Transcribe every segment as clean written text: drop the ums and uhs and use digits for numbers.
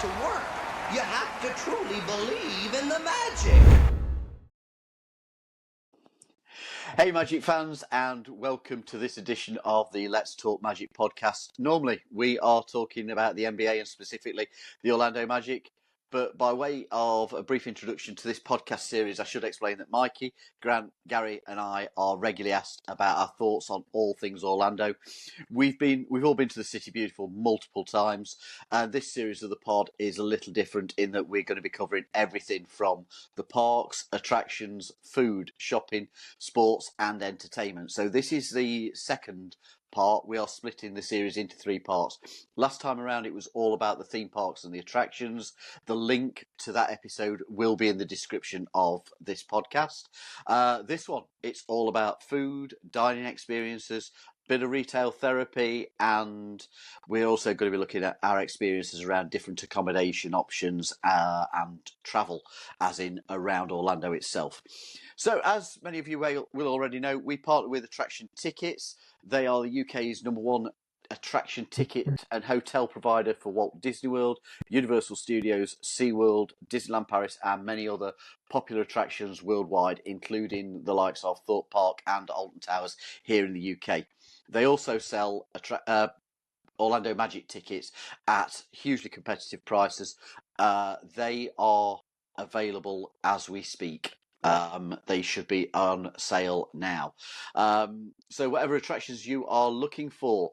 to work. You have to truly believe in the magic. Hey Magic fans, and welcome to this edition of the Let's Talk Magic podcast. Normally we are talking about the NBA and specifically the Orlando Magic, but by way of a brief introduction to this podcast series, I should explain that Mikey, Grant, Gary and I are regularly asked about our thoughts on all things Orlando. We've all been to the City Beautiful multiple times, and this series of the pod is a little different in that we're going to be covering everything from the parks, attractions, food, shopping, sports and entertainment. So this is the second part. We are splitting the series into 3 parts. Last time around it was all about the theme parks and the attractions. The link to that episode will be in the description of this podcast. This one, it's all about food, dining experiences, bit of retail therapy, and we're also going to be looking at our experiences around different accommodation options and travel, as in around Orlando itself. So, as many of you will already know, we partner with Attraction Tickets. They are the UK's #1 attraction ticket and hotel provider for Walt Disney World, Universal Studios, SeaWorld, Disneyland Paris and many other popular attractions worldwide, including the likes of Thorpe Park and Alton Towers here in the UK. They also sell Orlando Magic tickets at hugely competitive prices. They are available as we speak. They should be on sale now. So whatever attractions you are looking for,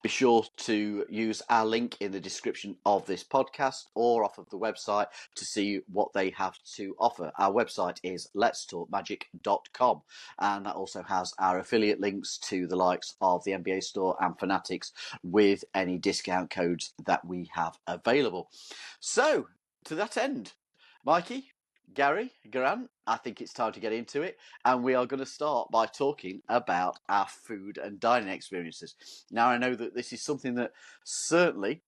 be sure to use our link in the description of this podcast or off of the website to see what they have to offer. Our website is letstalkmagic.com, and that also has our affiliate links to the likes of the NBA store and Fanatics with any discount codes that we have available. So, to that end, Mikey, Gary, Grant, I think it's time to get into it, and we are going to start by talking about our food and dining experiences. Now, I know that this is something that certainly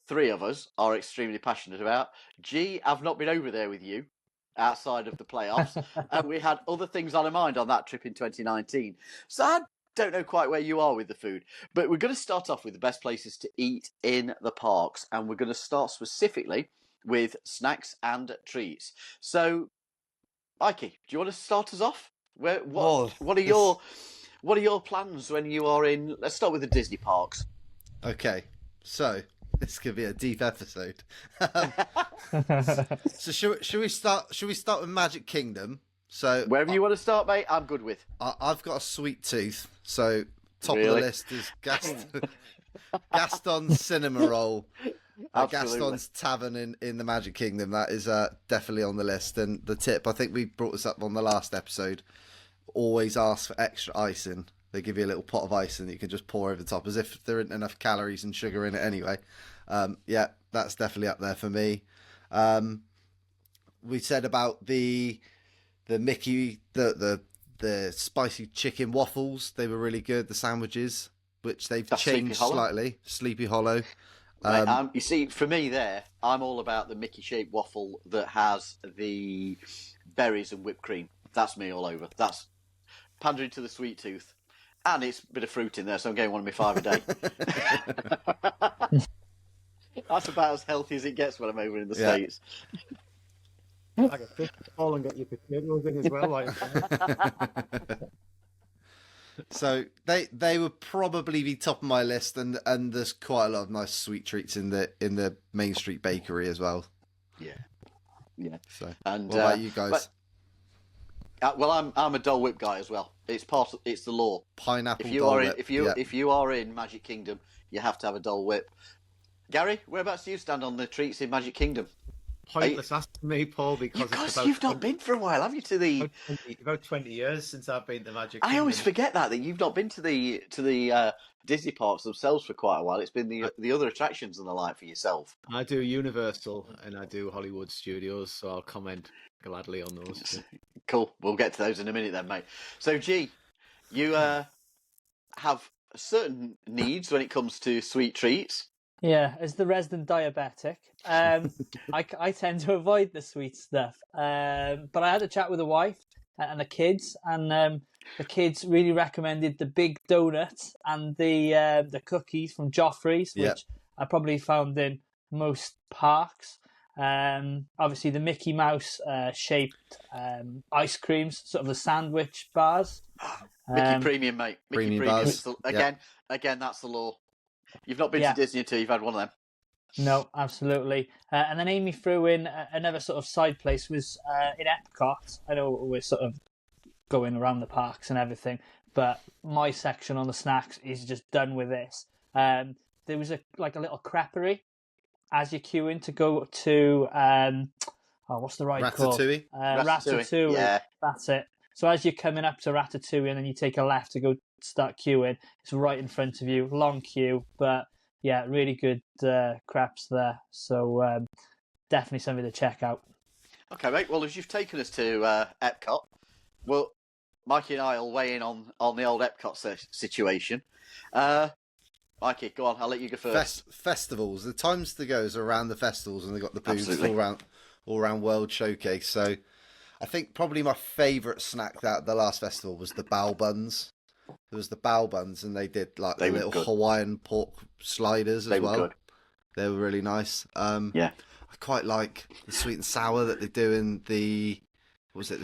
3 of us are extremely passionate about. G, I've not been over there with you outside of the playoffs, and we had other things on our mind on that trip in 2019. So I don't know quite where you are with the food, but we're going to start off with the best places to eat in the parks, and we're going to start specifically with snacks and treats. So, Mikey, do you want to start us off? What are your plans when you are in? Let's start with the Disney parks. Okay, so this could be a deep episode. So should we start with Magic Kingdom? So wherever you want to start, mate, I'm good with. I've got a sweet tooth, so top of the list is Gaston's Cinema Roll. Gaston's Tavern in the Magic Kingdom. That is definitely on the list. And the tip, I think we brought this up on the last episode, always ask for extra icing. They give you a little pot of icing that you can just pour over the top, as if there isn't enough calories and sugar in it anyway. Yeah, that's definitely up there for me. We said about the Mickey, the spicy chicken waffles. They were really good. The sandwiches, which they've changed slightly. Sleepy Hollow. Mate, you see, for me I'm all about the Mickey-shaped waffle that has the berries and whipped cream. That's me all over. That's pandering to the sweet tooth. And it's a bit of fruit in there, so I'm getting one of my 5 a day. That's about as healthy as it gets when I'm over in the States. I can fish all and get your potatoes in as well. So they would probably be top of my list, and there's quite a lot of nice sweet treats in the Main Street Bakery as well. Yeah. So, and what about you guys? Well, I'm a Dole Whip guy as well. It's the law. Pineapple if you Dole are Whip. If you are in Magic Kingdom, you have to have a Dole Whip. Gary, whereabouts do you stand on the treats in Magic Kingdom? Pointless asking me, Paul, because you've not been for a while, have you? To the about 20 years since I've been to Magic Kingdom. I always forget that you've not been to the Disney parks themselves for quite a while. It's been the other attractions and the like for yourself. I do Universal and I do Hollywood Studios, so I'll comment gladly on those. Cool. We'll get to those in a minute then, mate. So, G, you have certain needs when it comes to sweet treats. Yeah, as the resident diabetic, I tend to avoid the sweet stuff. But I had a chat with the wife and the kids, and the kids really recommended the big donuts and the cookies from Joffrey's, which I probably found in most parks. Obviously, the Mickey Mouse shaped ice creams, sort of the sandwich bars. Mickey Premium, mate. Mickey Premium Premium. bars. Again, that's the law. You've not been Yeah. to Disney until you've had one of them. No, absolutely. And then Amy threw in another sort of side place was in Epcot. I know we're sort of going around the parks and everything, but my section on the snacks is just done with this. There was a little creperie as you queue in to go to what's the ride called? Ratatouille. Ratatouille. Yeah. That's it. So as you're coming up to Ratatouille and then you take a left to go start queuing, it's right in front of you. Long queue, but yeah, really good crepes there. So definitely something to check out. Okay, mate. Well, as you've taken us to Epcot, well, Mikey and I will weigh in on the old Epcot situation. Mikey, go on. I'll let you go first. Festivals. The times to go is around the festivals, and they've got the booths Absolutely. all around World Showcase. So, I think probably my favourite snack at the last festival was the bao buns. There was the bao buns, and they did like They the were little good. Hawaiian pork sliders as They well. were good. They were really nice. Yeah. I quite like the sweet and sour that they do in the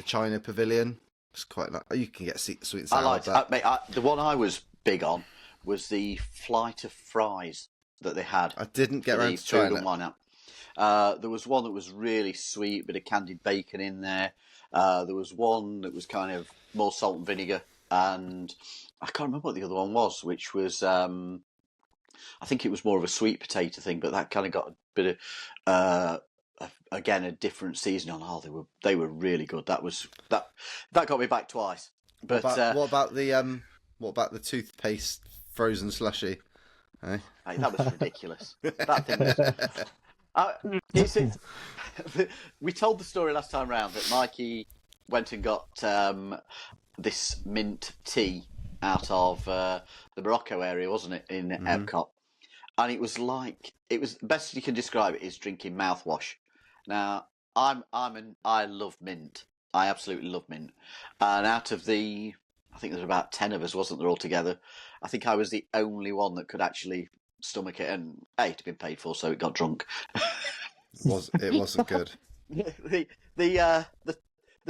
China Pavilion. It's quite like you can get sweet and sour. I liked mate, the one I was big on was the flight of fries that they had. I didn't get for around the to food trying and it. wine out. There was one that was really sweet, bit of candied bacon in there. There was one that was kind of more salt and vinegar, and I can't remember what the other one was, which was I think it was more of a sweet potato thing, but that kind of got a bit of again a different seasoning on. Oh, they were really good. That got me back twice. But What about the toothpaste frozen slushy? Eh? mate, that was ridiculous. That thing was. We told the story last time round that Mikey went and got this mint tea out of the Morocco area, wasn't it, in Epcot? And it was the best you can describe it is drinking mouthwash. Now, I love mint. I absolutely love mint. And out of I think there's about 10 of us, wasn't there, all together? I think I was the only one that could actually stomach it, and it had been paid for, so it got drunk. It wasn't good. the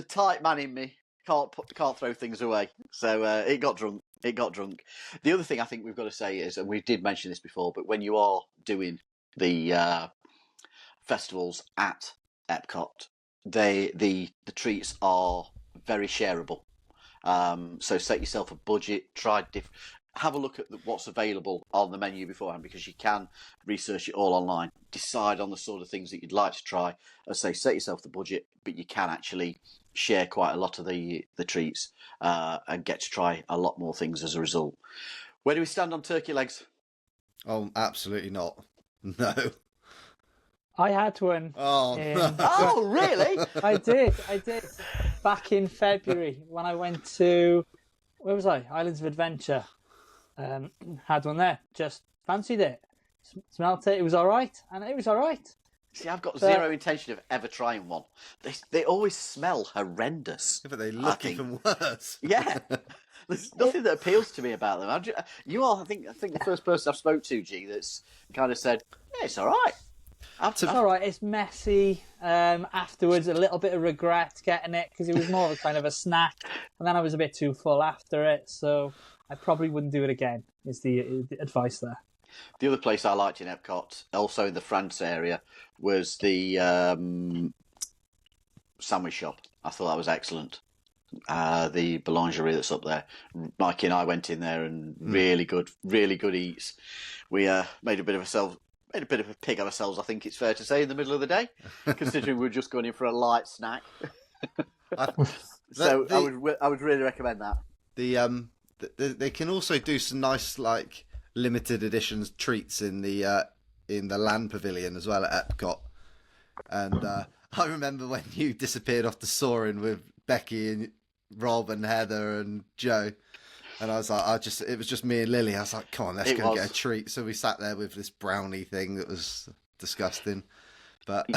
tight man in me can't throw things away, so it got drunk. The other thing I think we've got to say is, and we did mention this before, but when you are doing the festivals at Epcot, the treats are very shareable. So set yourself a budget. Have a look at what's available on the menu beforehand, because you can research it all online. Decide on the sort of things that you'd like to try. As I say, set yourself the budget, but you can actually share quite a lot of the treats and get to try a lot more things as a result. Where do we stand on turkey legs? Oh, absolutely not. No. I had one. Oh, Oh, really? I did. Back in February when I went to, where was I? Islands of Adventure. Had one there. Just fancied it. Smelt it. It was all right. And it was all right. See, I've got zero intention of ever trying one. They always smell horrendous. but they look even worse. Yeah. There's nothing that appeals to me about them. You are, I think the first person I've spoke to, G, that's kind of said, yeah, it's all right. It's all right. It's messy. Afterwards, a little bit of regret getting it because it was more of a kind of a snack, and then I was a bit too full after it. So I probably wouldn't do it again. Is the advice there? The other place I liked in Epcot, also in the France area, was the sandwich shop. I thought that was excellent. The boulangerie that's up there. Mikey and I went in there, and really good eats. We made a bit of a pig of ourselves, I think it's fair to say, in the middle of the day, considering we were just going in for a light snack. I would really recommend that. They can also do some nice like limited editions treats in the land pavilion as well at Epcot. And I remember when you disappeared off the soaring with Becky and Rob and Heather and Joe. And I was like, it was just me and Lily. I was like, come on, let's go get a treat. So we sat there with this brownie thing that was disgusting. But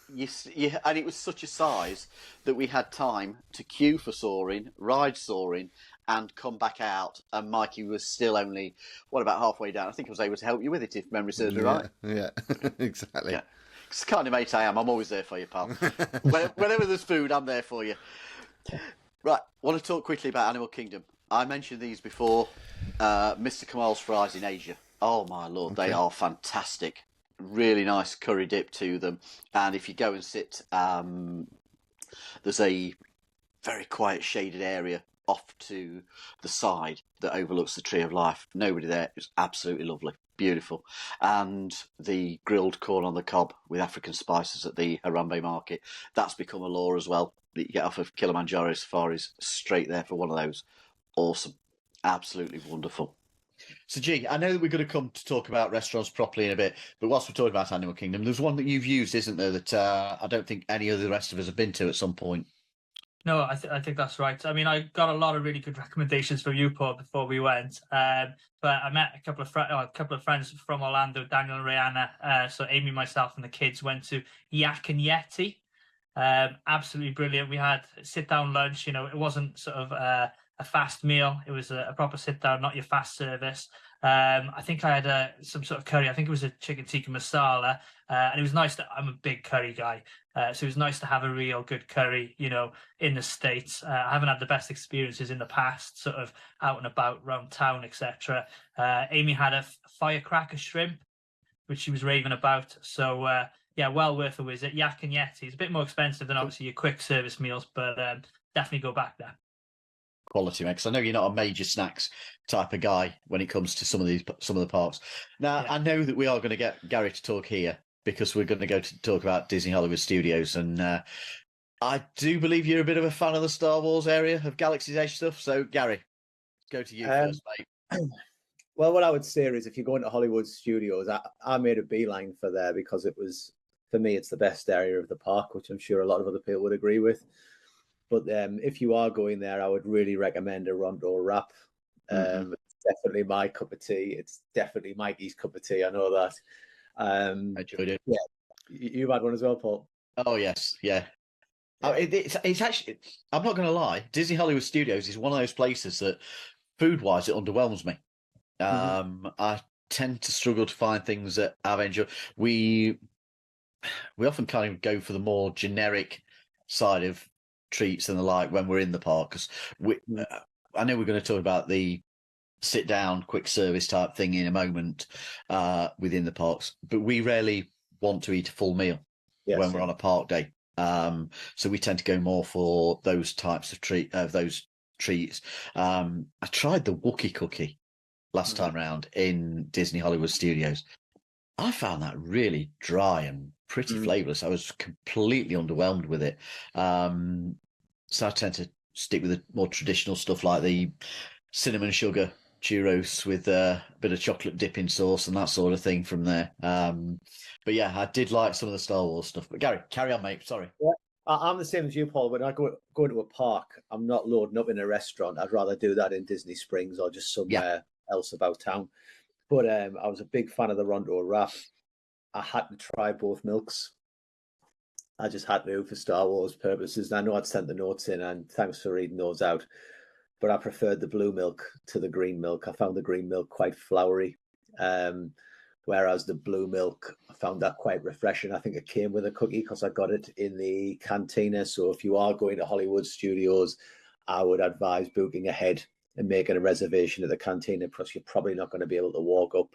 and it was such a size that we had time to queue for Soaring, ride Soaring, and come back out. And Mikey was still only, about halfway down. I think I was able to help you with it, if memory serves me right. Yeah, exactly. Yeah. It's the kind of mate I am. I'm always there for you, pal. Whenever there's food, I'm there for you. Right, want to talk quickly about Animal Kingdom. I mentioned these before. Mr. Kamal's fries in Asia. Oh, my Lord, they are fantastic. Really nice curry dip to them. And if you go and sit, there's a very quiet shaded area off to the side that overlooks the Tree of Life. Nobody there. It's absolutely lovely. Beautiful. And the grilled corn on the cob with African spices at the Harambe market. That's become a law as well. That you get off of Kilimanjaro Safaris straight there for one of those. Awesome. Absolutely wonderful. So, G, I know that we're going to come to talk about restaurants properly in a bit, but whilst we're talking about Animal Kingdom, there's one that you've used, isn't there, that I don't think any of the rest of us have been to at some point? No, I think that's right. I mean, I got a lot of really good recommendations from you, Paul, before we went. But I met a couple of friends from Orlando, Daniel and Rihanna. So Amy, myself, and the kids went to Yak and Yeti. Absolutely brilliant. We had sit-down lunch. It wasn't sort of a fast meal. It was a proper sit-down, not your fast service. I think I had some sort of curry. I think it was a chicken tikka masala. And it was nice that I'm a big curry guy. So it was nice to have a real good curry, in the States. I haven't had the best experiences in the past, sort of out and about around town, etc. Amy had a firecracker shrimp, which she was raving about. So, yeah, well worth a visit. Yak and Yeti. It's a bit more expensive than obviously your quick service meals, but definitely go back there. Quality, mate, because I know you're not a major snacks type of guy when it comes to some of the parks. Now, yeah. I know that we are going to get Gary to talk here because we're going to go to talk about Disney Hollywood Studios, and I do believe you're a bit of a fan of the Star Wars area of Galaxy's Edge stuff. So, Gary, go to you first, mate. Well, what I would say is, if you're going to Hollywood Studios, I made a beeline for there because it was, for me, it's the best area of the park, which I'm sure a lot of other people would agree with. But if you are going there, I would really recommend a Rondo wrap. It's definitely my cup of tea. It's definitely Mikey's cup of tea. I know that. I enjoyed it. Yeah, you've had one as well, Paul. Oh yes, yeah. It's actually, I'm not going to lie, Disney Hollywood Studios is one of those places that, food-wise, it underwhelms me. I tend to struggle to find things that I've enjoyed. We often kind of go for the more generic side of treats and the like when we're in the park, because I know we're going to talk about the sit down quick service type thing in a moment within the parks, but we rarely want to eat a full meal when we're on a park day, so we tend to go more for those types of treats. I tried the Wookiee cookie last time round in Disney Hollywood Studios. I found that really dry and pretty flavourless. I was completely underwhelmed with it. So I tend to stick with the more traditional stuff like the cinnamon sugar churros with a bit of chocolate dipping sauce and that sort of thing from there. But yeah, I did like some of the Star Wars stuff. But Gary, carry on, mate. Sorry. Yeah, I'm the same as you, Paul. When I go to a park, I'm not loading up in a restaurant. I'd rather do that in Disney Springs or just somewhere else about town. But I was a big fan of the Rondo wrap. I had to try both milks. I just had to for Star Wars purposes. And I know I'd sent the notes in, and thanks for reading those out. But I preferred the blue milk to the green milk. I found the green milk quite flowery, whereas the blue milk, I found that quite refreshing. I think it came with a cookie because I got it in the cantina. So if you are going to Hollywood Studios, I would advise booking ahead and making a reservation at the cantina, because you're probably not going to be able to walk up.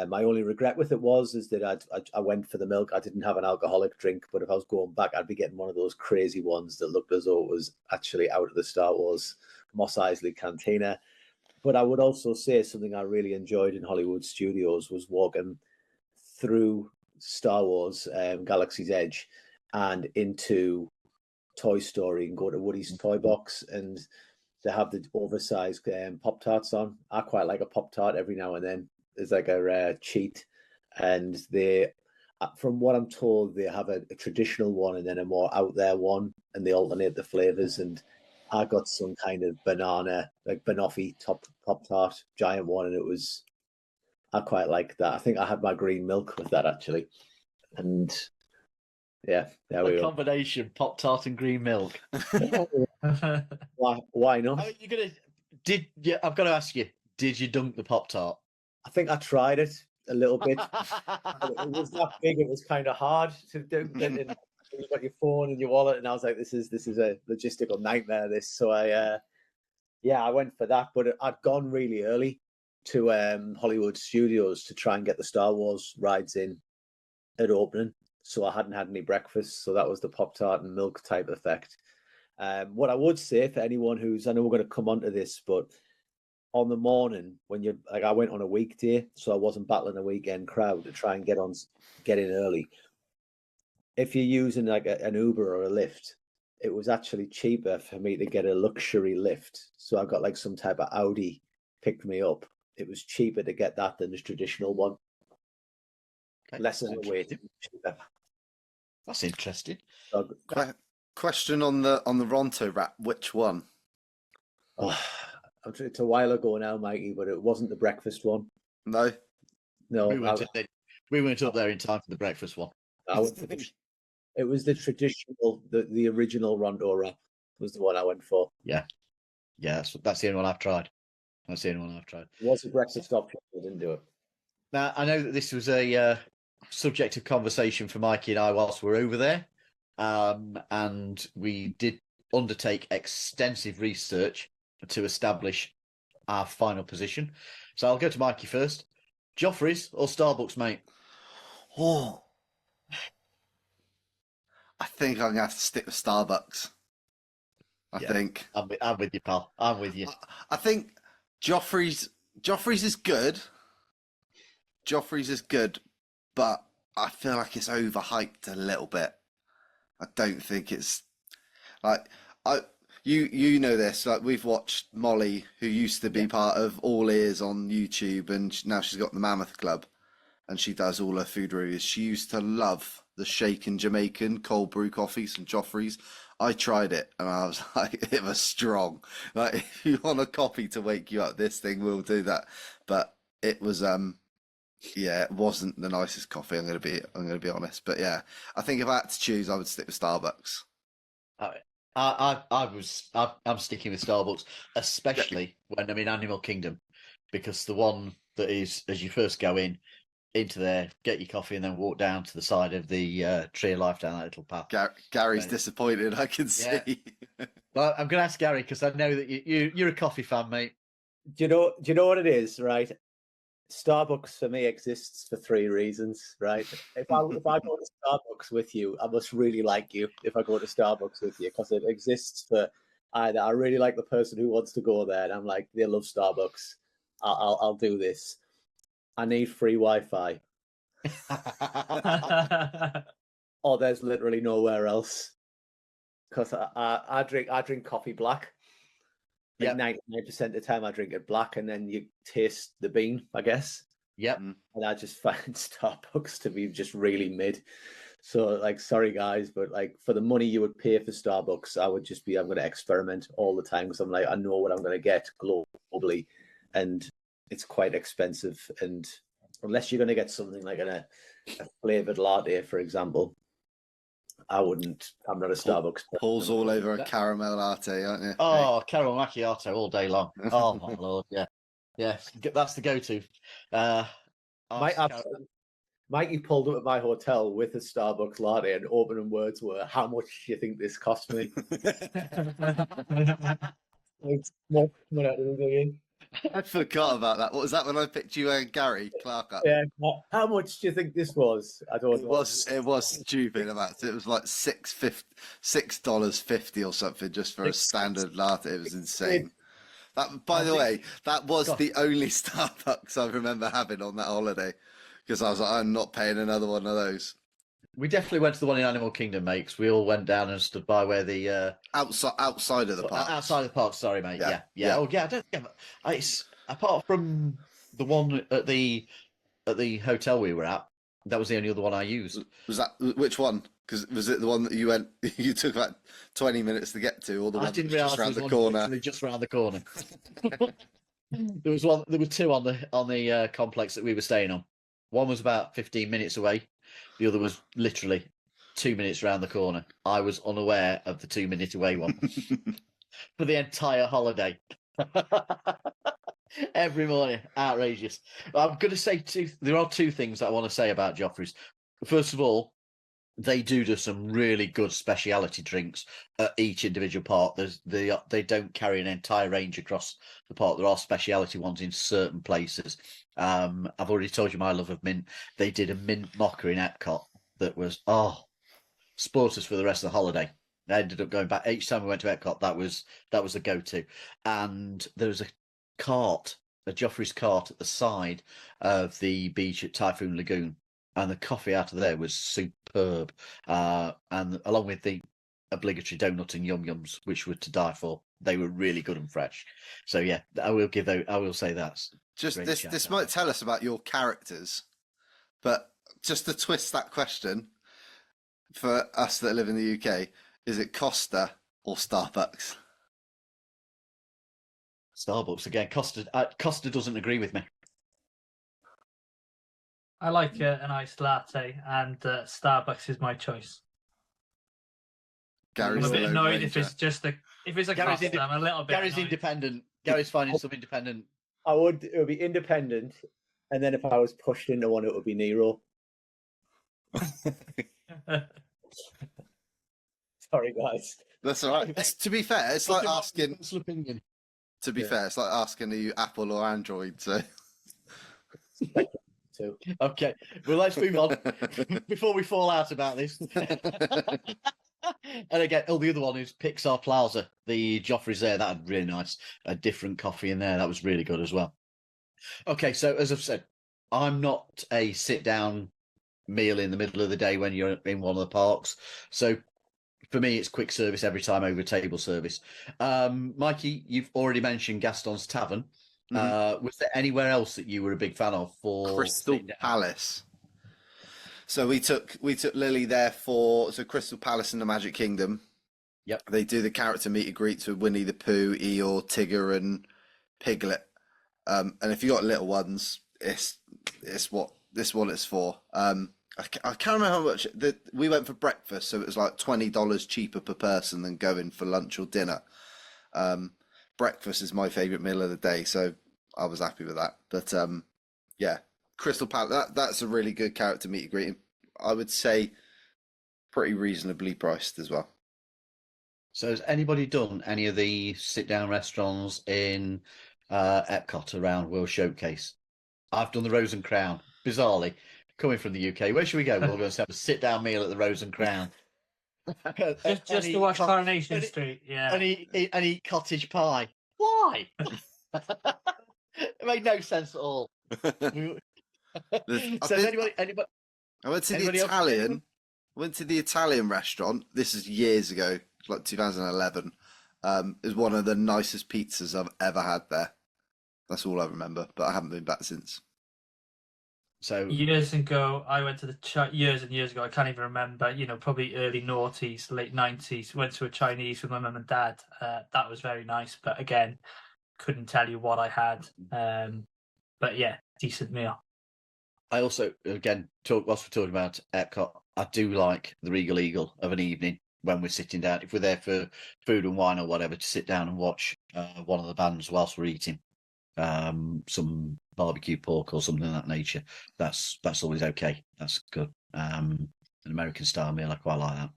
My only regret with it is that I went for the milk. I didn't have an alcoholic drink, but if I was going back, I'd be getting one of those crazy ones that looked as though it was actually out of the Star Wars Mos Eisley cantina. But I would also say something I really enjoyed in Hollywood Studios was walking through Star Wars Galaxy's Edge and into Toy Story and go to Woody's Toy Box, and they have the oversized Pop-Tarts on. I quite like a Pop-Tart every now and then. It's like a rare cheat, and they, from what I'm told, they have a traditional one and then a more out there one, and they alternate the flavors. And I got some kind of banana, like banoffee top Pop-Tart giant one, and I quite like that. I think I had my green milk with that actually, and Yeah, there we A go. combination Pop-Tart and green milk. Why not? You're gonna I've got to ask you, did you dunk the Pop-Tart? I think I tried it a little bit. It was that big; it was kind of hard to do. And you got your phone and your wallet, and I was like, "This is a logistical nightmare." So I went for that. But I'd gone really early to Hollywood Studios to try and get the Star Wars rides in at opening, so I hadn't had any breakfast. So that was the Pop-Tart and milk type effect. What I would say for anyone I know we're going to come onto this, but on the morning when I went on a weekday, so I wasn't battling a weekend crowd to try and get in early. If you're using like an Uber or a Lyft, it was actually cheaper for me to get a luxury lift. So I got like some type of Audi picked me up. It was cheaper to get that than the traditional one. Okay. Less of the weight. That's interesting. Question on the Ronto wrap. Which one? Oh, it's a while ago now, Mikey, but it wasn't the breakfast one. No. We weren't up there in time for the breakfast one. It was the traditional, the original Ronto wrap was the one I went for. Yeah, that's the only one I've tried. That's the only one I've tried. It was a breakfast option, I didn't do it. Now, I know that this was a subject of conversation for Mikey and I whilst we're over there, and we did undertake extensive research to establish our final position. So I'll go to Mikey first. Joffrey's or Starbucks, mate? Oh, I think I'm gonna have to stick with Starbucks. I think I'm with you, pal. I'm with you. I think Joffrey's is good. Joffrey's is good, but I feel like it's overhyped a little bit. I don't think it's like you know this. Like we've watched Molly, who used to be part of All Ears on YouTube, and now she's got the Mammoth Club, and she does all her food reviews. She used to love the shaken Jamaican cold brew coffees from Joffrey's. I tried it and I was like, it was strong. Like if you want a coffee to wake you up, this thing will do that. But it was it wasn't the nicest coffee. I'm gonna be honest. But yeah, I think if I had to choose, I would stick with Starbucks. I'm sticking with Starbucks, especially when I'm in Animal Kingdom, because the one that is as you first go into there, get your coffee, and then walk down to the side of the Tree of Life down that little path. Gary's disappointed, I can see. Well, I'm going to ask Gary because I know that you're a coffee fan, mate. Do you know what it is, right? Starbucks for me exists for 3 reasons, right? If I go to Starbucks with you, I must really like you. If I go to Starbucks with you, because it exists for either I really like the person who wants to go there, and I'm like, they love Starbucks. I'll do this. I need free Wi-Fi. Or there's literally nowhere else. Because I drink coffee black. Like 99% of the time I drink it black, and then you taste the bean, I guess. Yep. And I just find Starbucks to be just really mid. So like, sorry guys, but like for the money you would pay for Starbucks, I'm going to experiment all the time because I'm like, I know what I'm going to get globally, and it's quite expensive. And unless you're going to get something like a flavored latte, for example, I'm not a Starbucks person. Paul's all over a caramel latte, aren't you? Oh, caramel macchiato all day long. Oh my lord, yeah. That's the go-to. Mikey pulled up at my hotel with a Starbucks latte, and opening words were, "How much do you think this cost me?" I forgot about that. What was that when I picked you and Gary Clark up? Yeah. How much do you think this was? I don't know. It was stupid amount. It was like $6.50 or something just for a standard latte. It was insane. That, by the way, that was the only Starbucks I remember having on that holiday, because I was like, I'm not paying another one of those. We definitely went to the one in Animal Kingdom, mate, 'cause we all went down and stood by where the outside of the park. Outside of the park, sorry, mate. Yeah. Oh, yeah. I don't think it's apart from the one at the hotel we were at. That was the only other one I used. Was that which one? Because was it the one that you took about 20 minutes to get to, or the one just around the corner? Just around the corner. There were 2 on the complex that we were staying on. One was about 15 minutes away. The other was literally 2 minutes round the corner. I was unaware of the 2 minute away one for the entire holiday. Every morning, outrageous. I'm going to say there are two things that I want to say about Joffrey's. First of all, they do some really good speciality drinks at each individual park. They don't carry an entire range across the park. There are speciality ones in certain places. I've already told you my love of mint. They did a mint mocha in Epcot that was spoilt us for the rest of the holiday. I ended up going back each time we went to Epcot. That was the go-to. And there was a Joffrey's cart at the side of the beach at Typhoon Lagoon, and the coffee out of there was superb. And along with the obligatory donut and yum yums, which were to die for, they were really good and fresh. So yeah, I will say that's just this might tell us about your characters, but just to twist that question for us that live in the UK, is it Costa or Starbucks? Starbucks again. Costa doesn't agree with me. I like an iced latte, and Starbucks is my choice. Gary's I'm a bit annoyed if it's a Gary's Costa. I'm a little bit. Gary's annoyed. independent. Gary's finding some independent. It would be independent, and then if I was pushed into one, it would be Nero. Sorry, guys. That's all right. To be fair, it's like asking. Opinion. To be fair, it's like asking, are you Apple or Android? So. Okay, well, let's move on before we fall out about this. And again, the other one is Pixar Plaza, the Joffrey's there. That had really nice, a different coffee in there. That was really good as well. Okay, so as I've said, I'm not a sit-down meal in the middle of the day when you're in one of the parks. So for me, it's quick service every time over table service. Mikey, you've already mentioned Gaston's Tavern. Was there anywhere else that you were a big fan of for Crystal Palace? So we took Lily there for Crystal Palace in the Magic Kingdom. Yep. They do the character meet and greets with Winnie the Pooh, Eeyore, Tigger, and Piglet. And if you got little ones, it's what it's for. I can't remember how much we went for breakfast, so it was like $20 cheaper per person than going for lunch or dinner. Breakfast is my favourite meal of the day, so I was happy with that. But yeah, Crystal Palace, that's a really good character meet and greet. I would say pretty reasonably priced as well. So has anybody done any of the sit-down restaurants in Epcot around World Showcase? I've done the Rose and Crown. Bizarrely, coming from the UK, where should we go? We're going to have a sit-down meal at the Rose and Crown. just to watch Coronation Street, yeah. And eat cottage pie. Why? It made no sense at all. Anybody? I went to the Italian restaurant. This is years ago, like 2011. It was one of the nicest pizzas I've ever had there. That's all I remember, but I haven't been back since. So years ago, I went to years and years ago. I can't even remember. Probably early noughties, late 90s. Went to a Chinese with my mum and dad. That was very nice, but again, couldn't tell you what I had. But yeah, decent meal. I also, again, whilst we're talking about Epcot, I do like the Regal Eagle of an evening when we're sitting down. If we're there for food and wine or whatever, to sit down and watch one of the bands whilst we're eating some barbecue pork or something of that nature. That's always okay. That's good. An American style meal, I quite like that.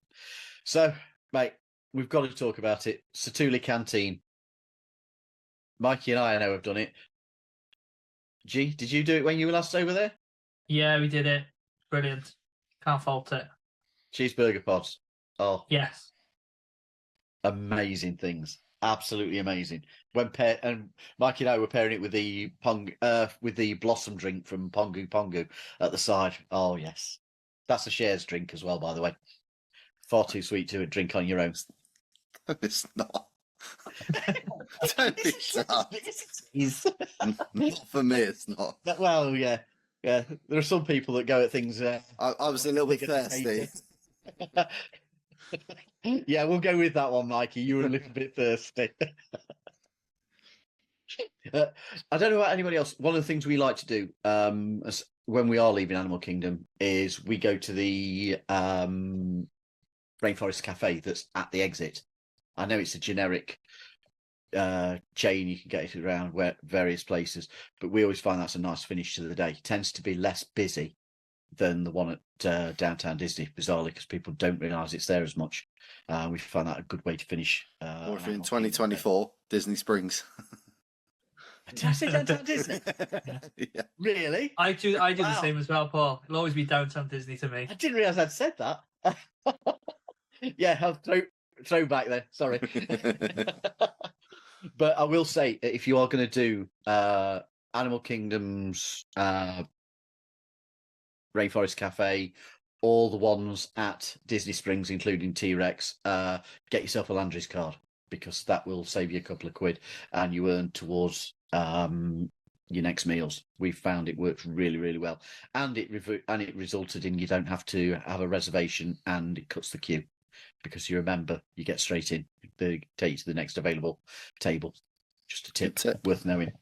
So, mate, we've got to talk about it. Satuli Canteen. Mikey and I know have done it. G, did you do it when you were last over there? Yeah, we did it. Brilliant. Can't fault it. Cheeseburger pods. Oh, yes. Amazing things. Absolutely amazing. And Mikey and I were pairing it with the blossom drink from Pongu Pongu at the side. Oh yes, that's a shares drink as well, by the way. Far too sweet to drink on your own. It's not. Don't be sad. Not for me, it's not. Well, yeah. There are some people that go at things. I was a little bit thirsty. Yeah, we'll go with that one, Mikey. You were a little bit thirsty. I don't know about anybody else. One of the things we like to do, when we are leaving Animal Kingdom is we go to the Rainforest Cafe that's at the exit. I know it's a generic chain, you can get it around various places, but we always find that's a nice finish to the day. It tends to be less busy than the one at Downtown Disney, bizarrely, because people don't realise it's there as much. We find that a good way to finish. Or if you're in 2024, Disney Springs. Did I say Downtown Disney? Yeah. Really? I do the same as well, Paul. It'll always be Downtown Disney to me. I didn't realise I'd said that. Yeah, I'll throw back there. Sorry. But I will say, if you are going to do Animal Kingdom's Rainforest Cafe, all the ones at Disney Springs, including T-Rex, get yourself a Landry's card, because that will save you a couple of quid and you earn towards your next meals. We found it worked really, really well, and it resulted in you don't have to have a reservation, and it cuts the queue, because you remember you get straight in. They take you to the next available table. Just a tip worth knowing.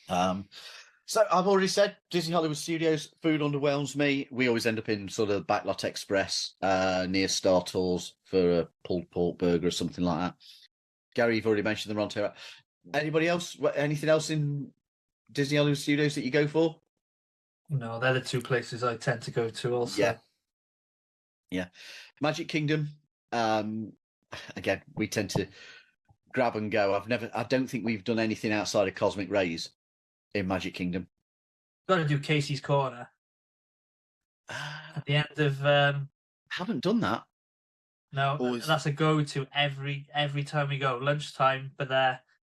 So I've already said Disney Hollywood Studios, food underwhelms me. We always end up in sort of Backlot Express near Star Tours for a pulled pork burger or something like that. Gary, you've already mentioned the Ronto. Anybody else? Anything else in Disney Hollywood Studios that you go for? No, they're the two places I tend to go to also. Yeah. Magic Kingdom. Again, we tend to grab and go. I don't think we've done anything outside of Cosmic Rays in Magic Kingdom. Got to do Casey's Corner at the end of. Haven't done that. No, that's a go-to every time we go. Lunchtime, but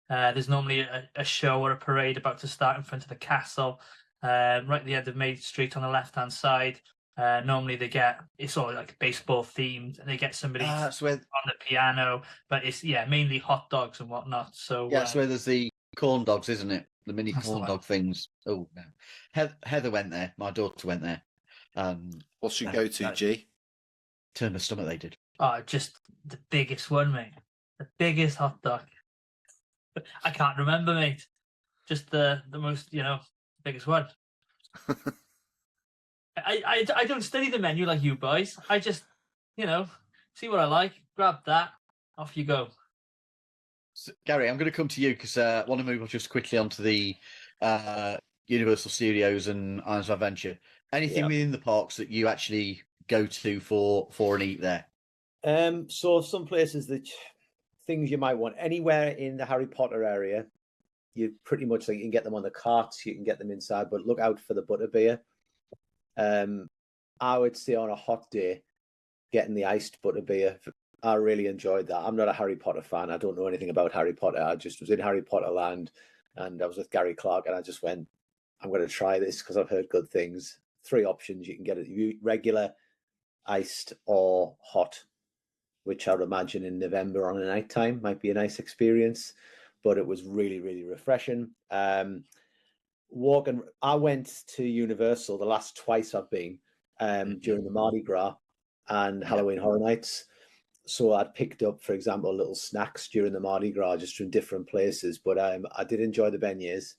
there's normally a show or a parade about to start in front of the castle, right at the end of Main Street on the left-hand side. Normally it's all like baseball themed, and they get somebody on the piano, but it's mainly hot dogs and whatnot. So that's where there's the corn dogs, isn't it? The mini corn dog things. Oh no, Heather went there. My daughter went there. What's your go-to, G? Turn the stomach. They did. Oh, just the biggest one, mate. The biggest hot dog. I can't remember, mate. Just the most, biggest one. I don't study the menu like you boys. I just, see what I like, grab that, off you go. So, Gary, I'm going to come to you because I want to move just quickly onto the Universal Studios and Islands of Adventure. Anything within the parks that you actually go to for and eat there? So some places things you might want anywhere in the Harry Potter area, you pretty much you can get them on the carts, you can get them inside, but look out for the Butterbeer. I would say on a hot day, getting the iced Butterbeer. I really enjoyed that. I'm not a Harry Potter fan. I don't know anything about Harry Potter. I just was in Harry Potter land, and I was with Gary Clark, and I just went, I'm going to try this because I've heard good things. 3 options. You can get it regular, iced, or hot, which I would imagine in November on a night time might be a nice experience, but it was really, really refreshing. I went to Universal the last twice I've been during the Mardi Gras and Halloween Horror Nights. So I'd picked up, for example, little snacks during the Mardi Gras just from different places. But I did enjoy the beignets,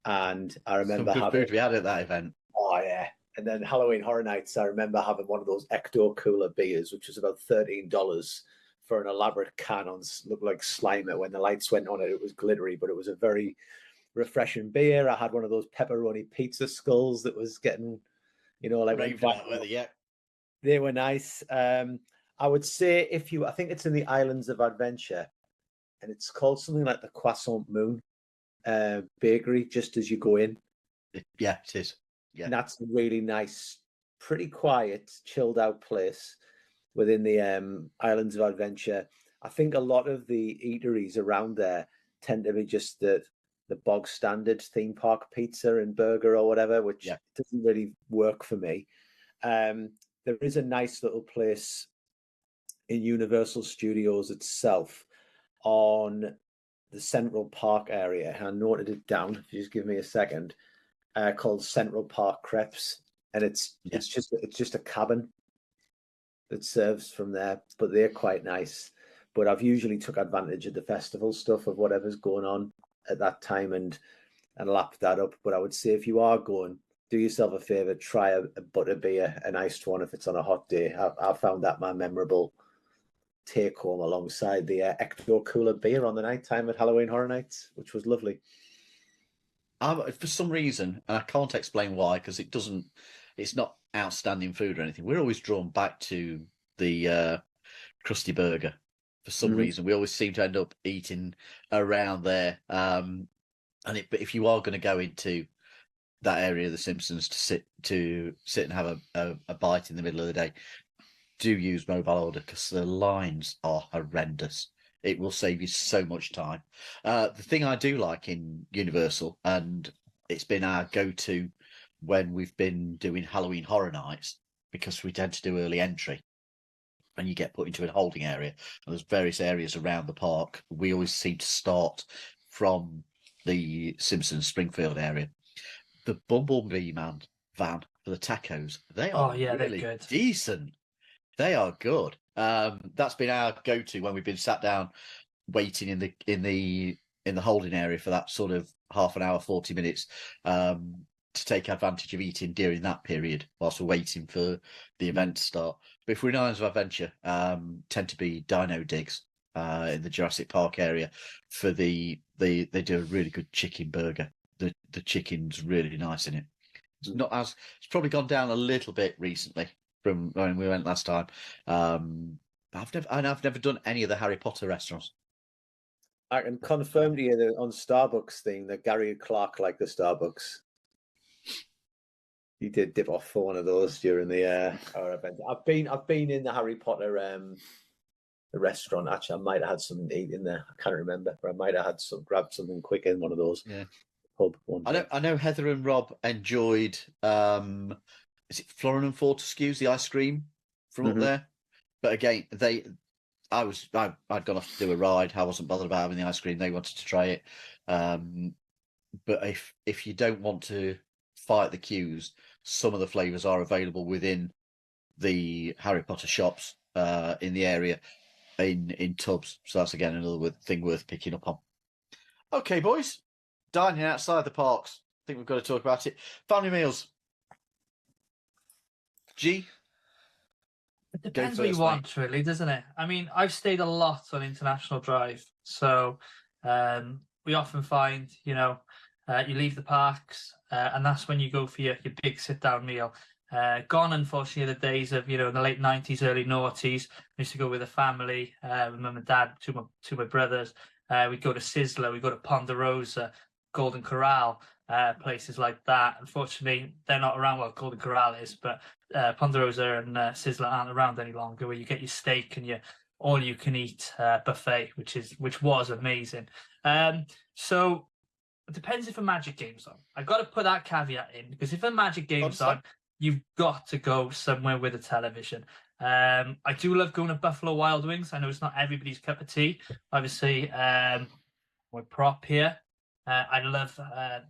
and I remember some good food we had at that event. Oh yeah. And then Halloween Horror Nights, I remember having one of those Ecto Cooler beers, which was about $13 for an elaborate can looked like Slimer. When the lights went on it, it was glittery, but it was a very refreshing beer. I had one of those pepperoni pizza skulls that was getting, like they were nice. I would say I think it's in the Islands of Adventure, and it's called something like the Croissant Moon Bakery, just as you go in. Yeah, it is. Yeah. And that's a really nice, pretty quiet, chilled out place within the Islands of Adventure. I think a lot of the eateries around there tend to be just the bog standard theme park pizza and burger or whatever, which doesn't really work for me. There is a nice little place in Universal Studios itself on the Central Park area. I noted it down. If you just give me a second. Called Central Park Crepes, and it's just a cabin that serves from there, but they're quite nice. But I've usually took advantage of the festival stuff of whatever's going on at that time and lapped that up. But I would say if you are going, do yourself a favour, try a Butterbeer, an iced one if it's on a hot day. I found that my memorable take home alongside the Ecto Cooler beer on the night time at Halloween Horror Nights, which was lovely. For some reason, and I can't explain why, because it's not outstanding food or anything. We're always drawn back to the Krusty Burger for some reason. We always seem to end up eating around there. But if you are going to go into that area of the Simpsons to sit and have a bite in the middle of the day, do use mobile order, because the lines are horrendous. It will save you so much time. The thing I do like in Universal, and it's been our go-to when we've been doing Halloween Horror Nights, because we tend to do early entry, and you get put into a holding area, and there's various areas around the park. We always seem to start from the Simpsons Springfield area. The Bumblebee van for the tacos, they are really they're good. decent. They are good. That's been our go-to when we've been sat down waiting in the holding area for that sort of half an hour, 40 minutes, to take advantage of eating during that period whilst we're waiting for the event to start. But if we're in Islands of Adventure, tend to be Dino Digs in the Jurassic Park area for they do a really good chicken burger. The chicken's really nice in it. It's probably gone down a little bit recently from when we went last time. I've never done any of the Harry Potter restaurants. I can confirm to you that on Starbucks thing that Gary Clark liked the Starbucks. He did dip off for one of those during the our event. I've been in the Harry Potter the restaurant. Actually, I might have had something to eat in there. I can't remember, but I might have grabbed something quick in one of those. Yeah. Pub one. I know Heather and Rob enjoyed is it Florin and Fortescue's, the ice cream from up there? But again, I'd gone off to do a ride. I wasn't bothered about having the ice cream. They wanted to try it. But if you don't want to fight the queues, some of the flavours are available within the Harry Potter shops in the area in tubs. So that's again another thing worth picking up on. Okay, boys. Dining outside the parks. I think we've got to talk about it. Family meals. G? It depends what you want, really, doesn't it? I mean, I've stayed a lot on International Drive. So we often find, you leave the parks and that's when you go for your big sit-down meal. Gone, unfortunately, the days of, in the late 90s, early noughties. I used to go with the family, with mum and dad, two my brothers. We'd go to Sizzler, we'd go to Ponderosa, Golden Corral, places like that. Unfortunately, they're not around. Well, Golden Corral is, but Ponderosa and Sizzler aren't around any longer, where you get your steak and your all-you-can-eat buffet, which was amazing. So it depends if a Magic game's on. I've got to put that caveat in, because if a Magic game's on, you've got to go somewhere with a television. I do love going to Buffalo Wild Wings. I know it's not everybody's cup of tea. Obviously, my prop here. I love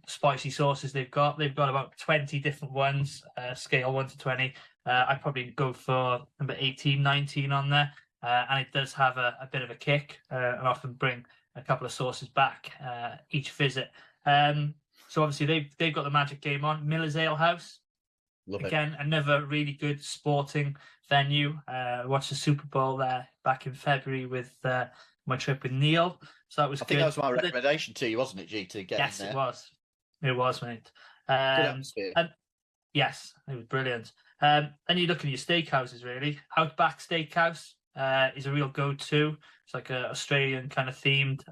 spicy sauces they've got. They've got about 20 different ones, scale 1 to 20. I'd probably go for number 18, 19 on there. And it does have a bit of a kick, and often bring a couple of sauces back each visit. So obviously they've got the Magic game on. Miller's Ale House. Love Again, another really good sporting venue. Watched the Super Bowl there back in February with my trip with Neil. So that was good. I think that was my recommendation to you, wasn't it, G, to get yes, in there? It was. It was, mate. Good atmosphere. And yes, it was brilliant. And you look at your steakhouses, really. Outback Steakhouse is a real go-to. It's like an Australian kind of themed.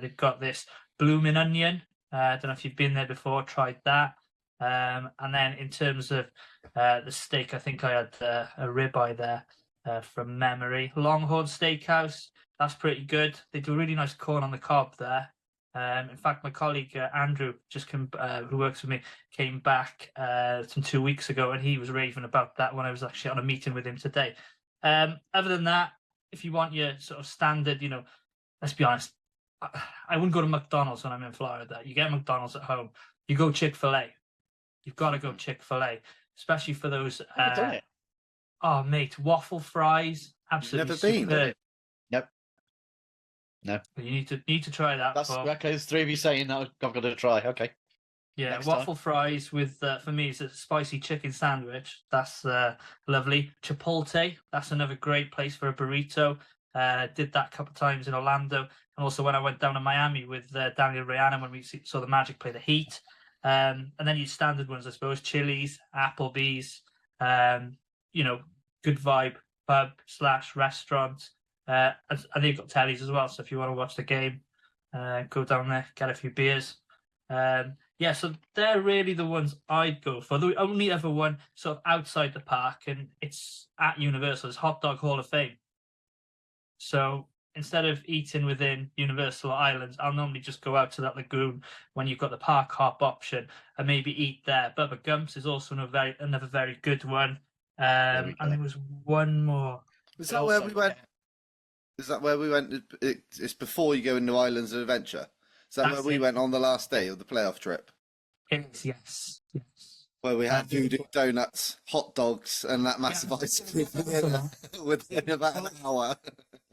They've got this bloomin' onion. I don't know if you've been there before, tried that. And then in terms of the steak, I think I had a ribeye there from memory. Longhorn Steakhouse, that's pretty good. They do a really nice corn on the cob there. In fact, my colleague Andrew, who works with me, came back some 2 weeks ago, and he was raving about that when I was actually on a meeting with him today. Other than that, if you want your sort of standard, let's be honest, I wouldn't go to McDonald's when I'm in Florida. You get McDonald's at home. You go Chick-fil-A. You've got to go Chick-fil-A, especially for those. Oh, mate, waffle fries, absolutely superb. Never been. Nope. No. You need to try that. That's okay. There's three of you saying that I've got to try. Okay. Yeah, next waffle time. fries with for me it's a spicy chicken sandwich. That's lovely. Chipotle, that's another great place for a burrito. Did that a couple of times in Orlando, and also when I went down to Miami with Daniel Rhiannon when we saw the Magic play the Heat. And then your standard ones, I suppose, Chili's, Applebee's, you know, good vibe pub / restaurant. And they've got tellies as well, so if you want to watch the game, go down there, get a few beers. Yeah, so they're really the ones I'd go for. The only other one sort of outside the park, and it's at Universal, is Hot Dog Hall of Fame. So instead of eating within Universal Islands, I'll normally just go out to that lagoon when you've got the park hop option and maybe eat there. Bubba Gumps is also another very good one. And there was one more. Is that where we went? Is that where we went? It's before you go into Islands of Adventure. Is that where we went on the last day of the playoff trip? Yes. Where we had voodoo donuts, hot dogs, and that massive ice cream within about an hour.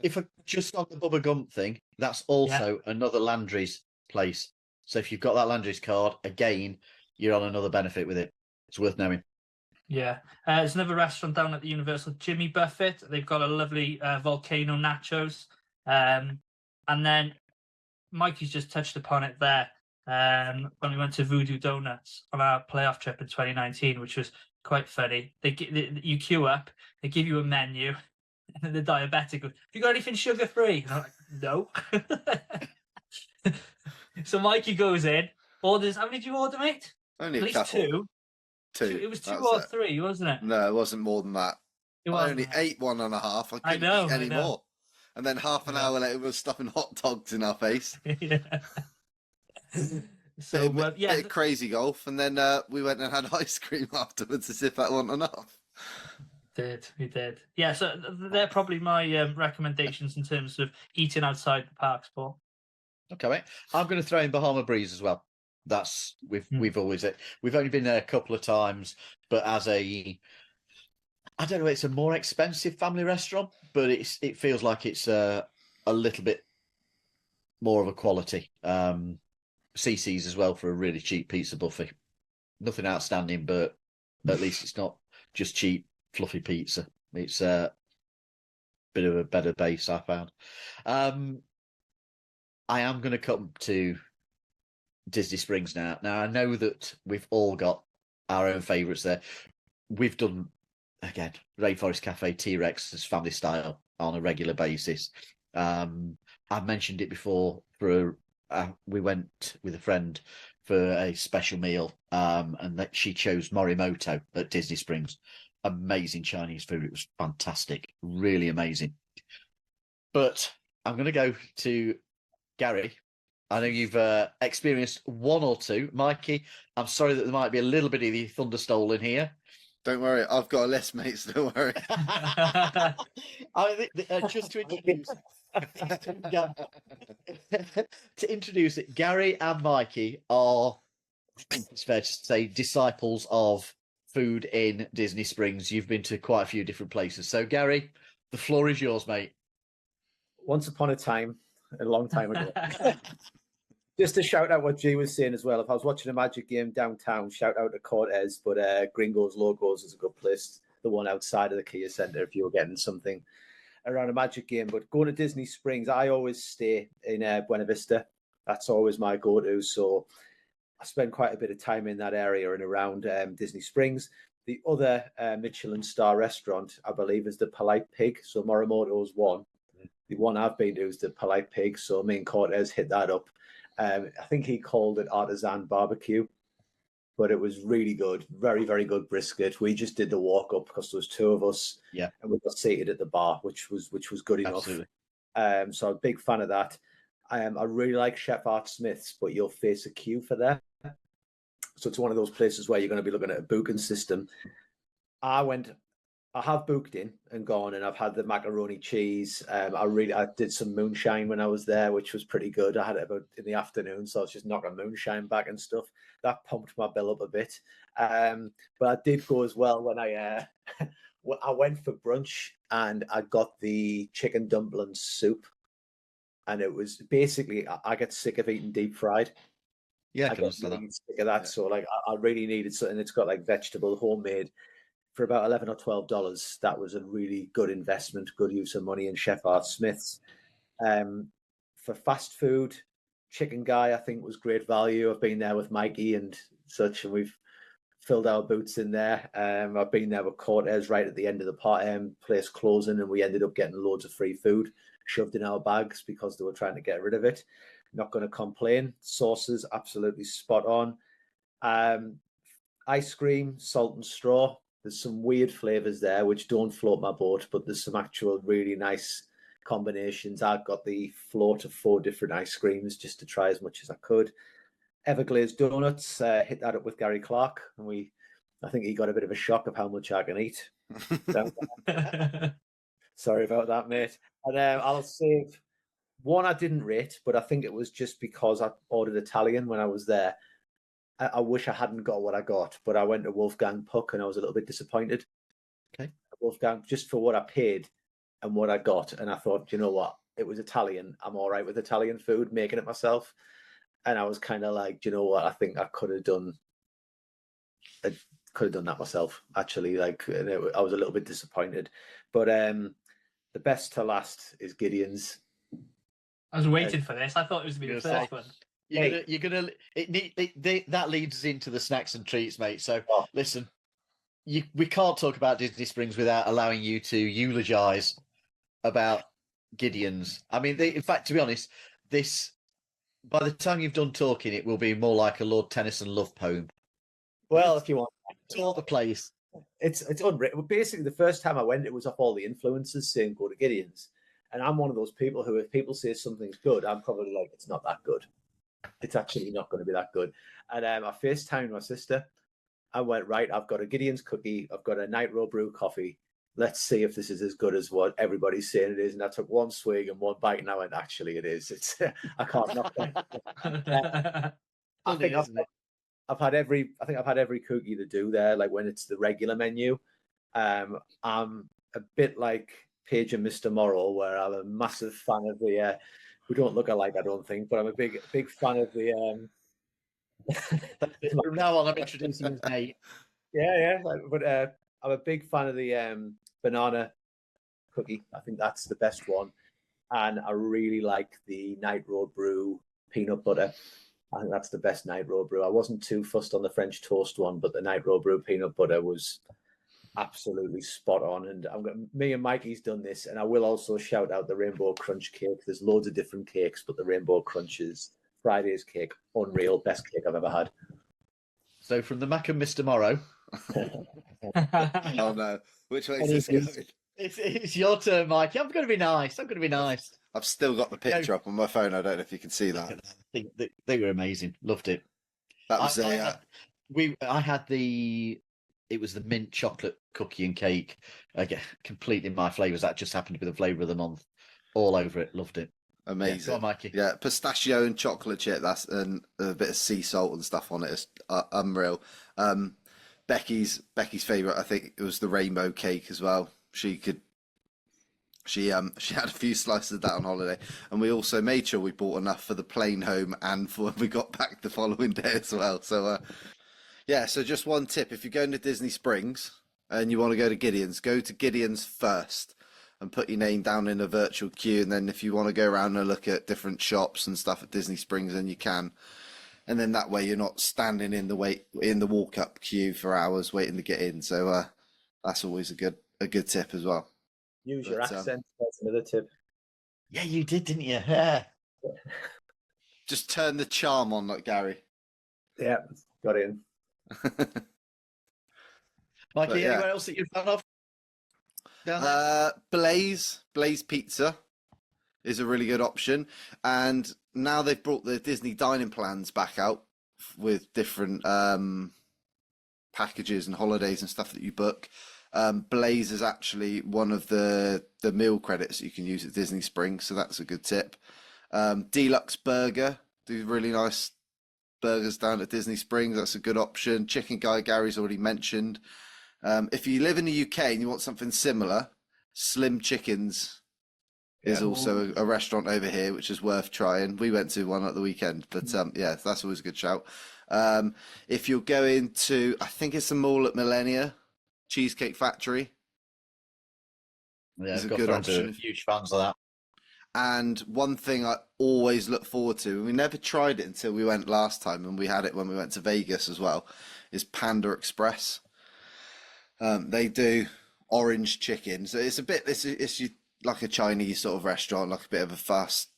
If just on the Bubba Gump thing, that's also another Landry's place. So if you've got that Landry's card, again, you're on another benefit with it. It's worth knowing. Yeah. There's another restaurant down at the Universal, Jimmy Buffett. They've got a lovely volcano nachos. And then Mikey's just touched upon it there when we went to Voodoo Donuts on our playoff trip in 2019, which was quite funny. You queue up, they give you a menu, and then the diabetic goes, "Have you got anything sugar-free?" And I'm like, "No." So Mikey goes in, orders. How many did you order, mate? Only At a least couple. Two. It was two or three, wasn't it? No, it wasn't more than that. I only ate 1.5. I couldn't eat any more. And then half an hour later, we were stuffing hot dogs in our face. So bit of crazy golf, and then we went and had ice cream afterwards, as if that wasn't enough. We did. Yeah, so they're probably my recommendations in terms of eating outside the parks, Paul. Okay, mate. I'm going to throw in Bahama Breeze as well. That's we've only been there a couple of times, but as I don't know, it's a more expensive family restaurant, but it feels like it's a little bit more of a quality. CC's as well for a really cheap pizza buffet. Nothing outstanding, but at least it's not just cheap, fluffy pizza. It's a bit of a better base, I found. I am going to come to Disney Springs now. Now, I know that we've all got our own favourites there. We've done, again, Rainforest Cafe, T-Rex as family style on a regular basis. I've mentioned it before. We went with a friend for a special meal, and that she chose Morimoto at Disney Springs. Amazing Chinese food. It was fantastic. Really amazing. But I'm going to go to Gary. I know you've experienced one or two. Mikey, I'm sorry that there might be a little bit of the thunder stolen here. Don't worry, I've got a list, mates. Don't worry. Just to introduce to introduce it, Gary and Mikey are, it's fair to say, disciples of food in Disney Springs. You've been to quite a few different places. So, Gary, the floor is yours, mate. Once upon a time, a long time ago. Just to shout out what G was saying as well. If I was watching a Magic game downtown, shout out to Cortez, but Gringos Logos is a good place. The one outside of the Kia Center if you were getting something around a Magic game. But going to Disney Springs, I always stay in Buena Vista. That's always my go-to. So I spend quite a bit of time in that area and around Disney Springs. The other Michelin star restaurant, I believe, is the Polite Pig. So Morimoto's one. The one I've been to is the Polite Pig. So me and Cortez hit that up. I think he called it artisan barbecue, but it was really good. Very, very good brisket. We just did the walk up because there was two of us, and we got seated at the bar, which was good enough. Absolutely. So I'm a big fan of that. I really like Chef Art Smith's, but you'll face a queue for that. So it's one of those places where you're going to be looking at a booking system. I have booked in and gone, and I've had the macaroni cheese. I did some moonshine when I was there, which was pretty good. I had it about in the afternoon, so I was just knocking moonshine back and stuff. That pumped my bill up a bit. But I did go as well when I went for brunch, and I got the chicken dumplings soup. And it was basically, I get sick of eating deep fried. Yeah, I I can got understand really that. sick of that. Yeah. So like I really needed something that's got like vegetable homemade for about $11 or $12. That was a really good investment, good use of money in Chef Art Smith's. For fast food, Chicken Guy I think was great value. I've been there with Mikey and such, and we've filled our boots in there. I've been there with Cortez right at the end of the place closing, and we ended up getting loads of free food shoved in our bags because they were trying to get rid of it. Not going to complain. Sauces absolutely spot on. Ice cream, salt and straw. There's some weird flavors there which don't float my boat, but there's some actual really nice combinations. I got the float of 4 different ice creams just to try as much as I could. Everglaze Donuts, hit that up with Gary Clark, and I think he got a bit of a shock of how much I can eat. Sorry about that, mate. And I'll save one I didn't rate, but I think it was just because I ordered Italian when I was there. I wish I hadn't got what I got, but I went to Wolfgang Puck and I was a little bit disappointed. Okay. Wolfgang, just for what I paid and what I got. And I thought, you know what? It was Italian. I'm all right with Italian food, making it myself. And I was kind of like, you know what? I think I could have done that myself, actually. Like, I was a little bit disappointed. But the best to last is Gideon's. I was waiting for this. I thought it was going to be the first one. That leads us into the snacks and treats, mate. So listen, we can't talk about Disney Springs without allowing you to eulogize about Gideon's. I mean, in fact, to be honest, by the time you've done talking, it will be more like a Lord Tennyson love poem. Well, if you want, it's all the place. It's unwritten. Basically, the first time I went, it was off all the influencers saying go to Gideon's, and I'm one of those people who, if people say something's good, I'm probably like, it's not that good. It's actually not going to be that good. And I FaceTimed my sister. I went, right, I've got a Gideon's cookie. I've got a Nitro Brew coffee. Let's see if this is as good as what everybody's saying it is. And I took one swig and one bite, and I went, actually, it is. It's I can't knock that. I think I've had every cookie to do there. Like when it's the regular menu, I'm a bit like Paige and Mr. Morrow, where I'm a massive fan of the. We don't look alike, I don't think, but I'm a big fan of the. From now on, I'm introducing his mate. Yeah. But I'm a big fan of the banana cookie. I think that's the best one, and I really like the Nitro Brew peanut butter. I think that's the best Nitro Brew. I wasn't too fussed on the French toast one, but the Nitro Brew peanut butter was absolutely spot on. And me and Mikey's done this, and I will also shout out the Rainbow Crunch cake. There's loads of different cakes, but the Rainbow Crunch is Friday's cake, unreal, best cake I've ever had. So from the Mac and Mr. Morrow. Oh no, which way is this going? It's your turn, Mikey. I'm going to be nice. I've still got the picture up on my phone. I don't know if you can see that. They were amazing. Loved it. That was I had it was the mint chocolate cookie and cake. Again, completely my flavours. That just happened to be the flavour of the month. All over it. Loved it. Amazing. Yeah, go on, Mikey. Yeah, pistachio and chocolate chip. That's and a bit of sea salt and stuff on it. It's unreal. Becky's favourite, I think, it was the rainbow cake as well. She had a few slices of that on holiday, and we also made sure we bought enough for the plane home and for when we got back the following day as well. So so just one tip: if you're going to Disney Springs and you want to go to Gideon's, go to Gideon's first and put your name down in a virtual queue, and then if you want to go around and look at different shops and stuff at Disney Springs, then you can. And then that way you're not standing in the walk up queue for hours waiting to get in. So that's always a good tip as well. Use your accent. That's another tip. Yeah, you did, didn't you? Yeah. Just turn the charm on, like Gary. Yeah, got in. Mikey, anyone else that you're a fan of? Blaze Pizza is a really good option, and now they've brought the Disney dining plans back out with different packages and holidays and stuff that you book. Blaze is actually one of the meal credits you can use at Disney Springs, so that's a good tip. Deluxe Burger do really nice burgers down at Disney Springs. That's a good option. Chicken Guy, Gary's already mentioned. If you live in the UK and you want something similar, Slim Chickens is also a restaurant over here which is worth trying. We went to one at the weekend, but yeah, that's always a good shout. If you're going to, I think it's the mall at Millennia, Cheesecake Factory. Yeah, is a got good friends who are option. huge fans of that. And one thing I always look forward to, and we never tried it until we went last time, and we had it when we went to Vegas as well, is Panda Express. They do orange chicken, so it's a bit, it's like a Chinese sort of restaurant, like a bit of a fast